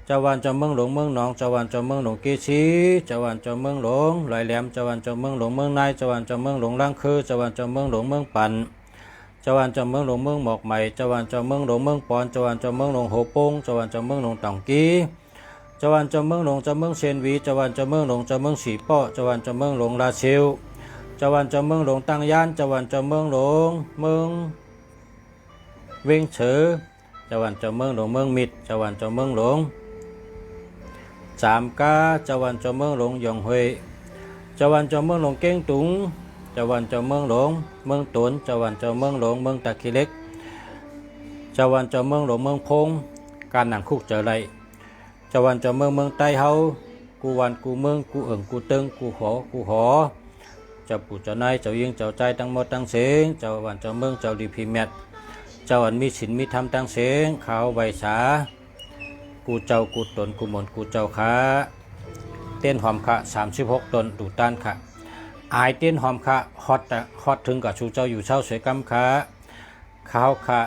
เจ้าวันเจ้าเมืองหลงเมืองหนองเจ้าวันเจ้าเมืองหลงเกชีเจ้าวันเจ้าเมืองหลงลอยแหลมเจ้าวันเจ้าเมืองหลงเมืองนายเจ้าวันเจ้าเมืองหลงล่างคือเจ้าวันเจ้าเมืองหลงเมืองปันเจ้าวันเจ้าเมืองหลงเมืองหมอกใหม่เจ้าวันเจ้าเมืองหลงเมืองปอนเจ้าวันเจ้าเมืองหลงโหปงเจ้าวันเจ้าเมืองหลงตองกี เจ้าวันเจ้าเมืองหลงเจ้าเมืองเชียนวีเจ้าวันเจ้าเมืองหลงเจ้าเมืองสีป้อเจ้าวันเจ้าเมืองหลงลาเชียวเจ้าวันเจ้าเมืองหลงตั้งย่านเจ้าวันเจ้าเมืองหลงเมืองเวียงเฉอเจ้าวันเจ้าเมืองหลงเมืองมิดเจ้าวันเจ้าเมืองหลงจามกาเจ้าวันเจ้าเมืองหลงยองเฮยเจ้าวันเจ้าเมืองหลงเก้งตุงเจ้าวันเจ้าเมืองหลงเมืองตนเจ้าวันเจ้าเมืองหลงเมืองตะกิเล็กเจ้าวันเจ้าเมืองหลงเมืองพงการหนังคุกเจอไรเจ้าวันเจ้าเมืองเมืองใต้เฮากูวันกูเมืองกูเอิงกูตึงกูหอเจ้าปู่เจ้านายเจ้ายิงเจ้าใจตั้งหมดตั้งเสียงเจ้าวันเจ้าเมืองเจ้าดีพิเมตเจ้าอันมีศีลมีธรรมตั้งเสียงขาวใบสากูเจ้ากูตนกูหมนกูเจ้าขาเต้นหอมขะ36 ตนดูต้านขะอายเต้นหอมขะฮอตถึงกับชูเจ้าอยู่เช่าสวยกำขาขาวขะ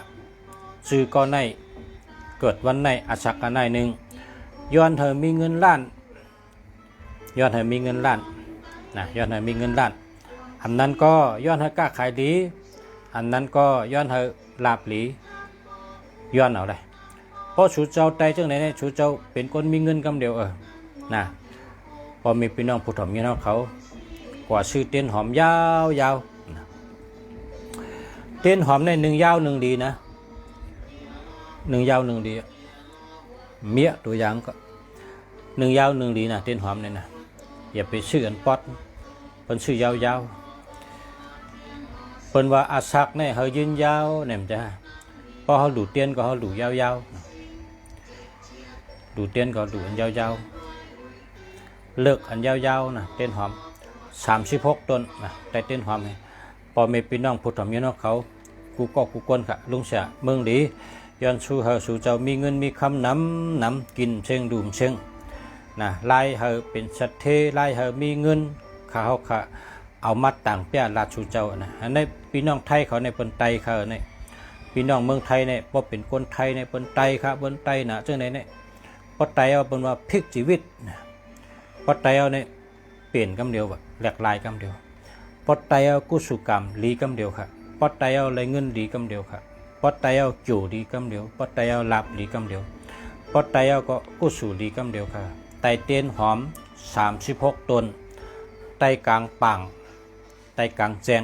ซื้อก้อนในเกิดวันในอาชักกันในหนึ่งย้อนเธอมีเงินล้านย้อนเธอมีเงินล้านนะย้อนเธอมีเงินล้านอันนั้นก็ย้อนเธอกล้าขายดีอันนั้นก็ย้อนเธอลาบหลีย้อนเอาเลยเพราะชูเจ้าใจจังไหนเนี่ยชูเจ้าเป็นคนมีเงินกำเดียวนะพอมีพี่น้องผู้ถ่อมเงี้ยเขากว่าซื้อเต้นหอมยาวเต้นหอมใน1 ยาว 1 ดีนะ1 ยาว 1 ดีเมียตัวอย่างก็1 ยาว 1 ดีนะเต้นหอมเนี่ยนะอย่าไปซื้ออันป๊อดเป็นซื้อยาวเป็นว่าอาศักเนี่ยเขายืนยาวเนี่ยมันจะพอเขาดูเตียนก็เขาดูยาวดูเตียนก็ดูอันยาวเลิกอันยาวนะเต้นหอม36 ต้นนะแต่เต้นหอมเนี่ยพอมีพี่น้องผู้ถ่อมเงี้ยเขากูก็กูกวนค่ะลุงเสียเมืองดีย้อนสู้เฮาสู่เจ้ามีเงินมีคำน้ำกินเชิงดูมเชิงนะไล่เฮาเป็นสัตเทไล่เฮามีเงินข้าเฮาค่ะเอามัดต่างเปี้ยราชูเจ้านะอันนี้พี่น้องไทยเขาในเปิ้นไตเขาเนี่ยพี่น้องเมืองไทยเนี่ยบ่เป็นคนไทยในเปิ้นไตครับเปิ้นไตนะจังได๋เนี่ยบ่ไตเอาเปิ้นว่าพลิกชีวิตนะบ่ไตเอาเนี่ยเปลี่ยนกำเดียวแบบแหลกลายกำเดียวบ่ไตเอากุศลกรรมลีกำเดียวค่ะบ่ไตเอาอะไรเงินดีกำเดียวค่ะปอดไตเอาจู่ดีกำเดียวปอดไตเอาลาบดีกำเดียวปอดไตเอาก็กุศลดีกำเดียวค่ะไตเตียนหอม36 ต้นไตกลางปังไตกลางแจง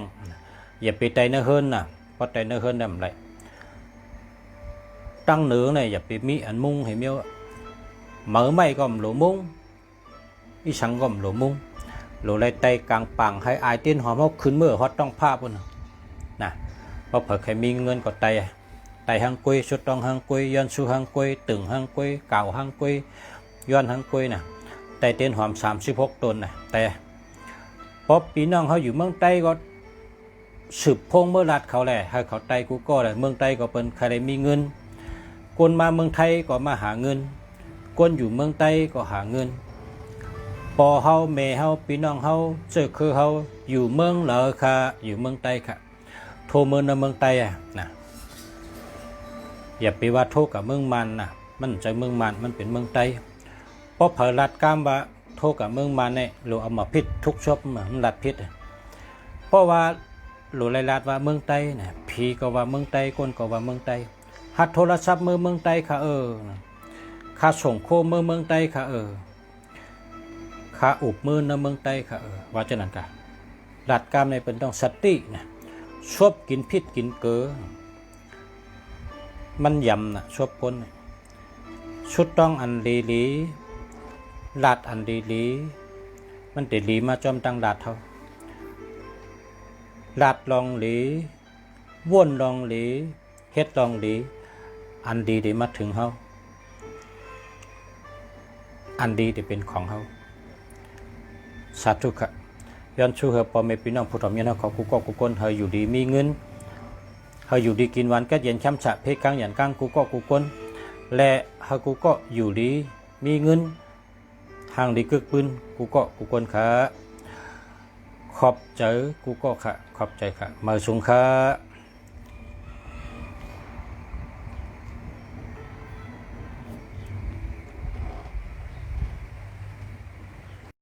อย่าไปไตเนื้อเฮิรนนะเพราะไตเนื้อเฮิรนนั่นไรตั้งเนื้อเนี่ยอย่าไปมีอันมุ้งให้เมียวmởไม่ก็หลมุ้งอีสังก็หลมุ้งหลไรไตกลางปังให้อายเตียนหอมเขาขึ้นเมื่อฮอตต้องภาพพุ่นนะเพราะเผื่อใครมีเงินก็ไตหางกุยชุดต้องหางกุยย้อนชูหางกุยตึงหางกุยเก่าหางกุยย้อนหางกุยนะไตเต้นหอม36 ต้นนะแต่พอปีน้องเขาอยู่เมืองใต้ก็สืบพงเมื่อรัดเขาแหละให้เขาไตกูก็แหละเมืองใต้ก็เป็นใครมีเงินคนมาเมืองไทยก็มาหาเงินคนอยู่เมืองใต้ก็หาเงินพอเฮาแม่เฮาปีน้องเฮาเจอคือเฮาอยู่เมืองเหนือค่ะอยู่เมืองใต้ค่ะโทเมืองในเมืองใต้นะอย่าไปว่าโทกับเมืองมันนะมันใจเมืองมันมันเป็นเมืองใต้เพราะเผยรัดกล้ามว่าโทกับเมืองมันเนี่ยเราเอามาพิษทุกชอบมันรัดพิษเพราะว่าหลุดไรรัดว่าเมืองใต้เนี่ยผีก็ว่าเมืองใต้คนก็ว่าเมืองใต้หัดโทรศัพท์เมืองใต้ค่ะค่าส่งโคเมืองใต้ค่ะค่าอุบมือในเมืองใต้ค่ะว่าจะนั่นกันรัดกล้ามในเป็นต้องสตินะชอบกินพิษกินเกลือมันยำนะชอบคนชุดต้องอันลีลาดอันลีมันติดลีมาจอมตั้งลาดเท่าลาดลองลีว่นลองลีเฮ็ดลองลีอันดีได้มาถึงเฮาอันดีได้เป็นของเฮาสาธุค่ะย้อนชูเฮปอเมพี่น้องผู้ถ่อมยันเขากูก็กูก้นเฮอยู่ดีมีเงินเฮอยู่ดีกินวันก็เย็นช้ำฉะเพกลางอย่างกลางกูก็กูก้นและเฮกูก็อยู่ดีมีเงินทางดีกึกปืนกูก็กูก้นค่ะขอบใจกูก็ค่ะขอบใจค่ะมาสุงค่ะ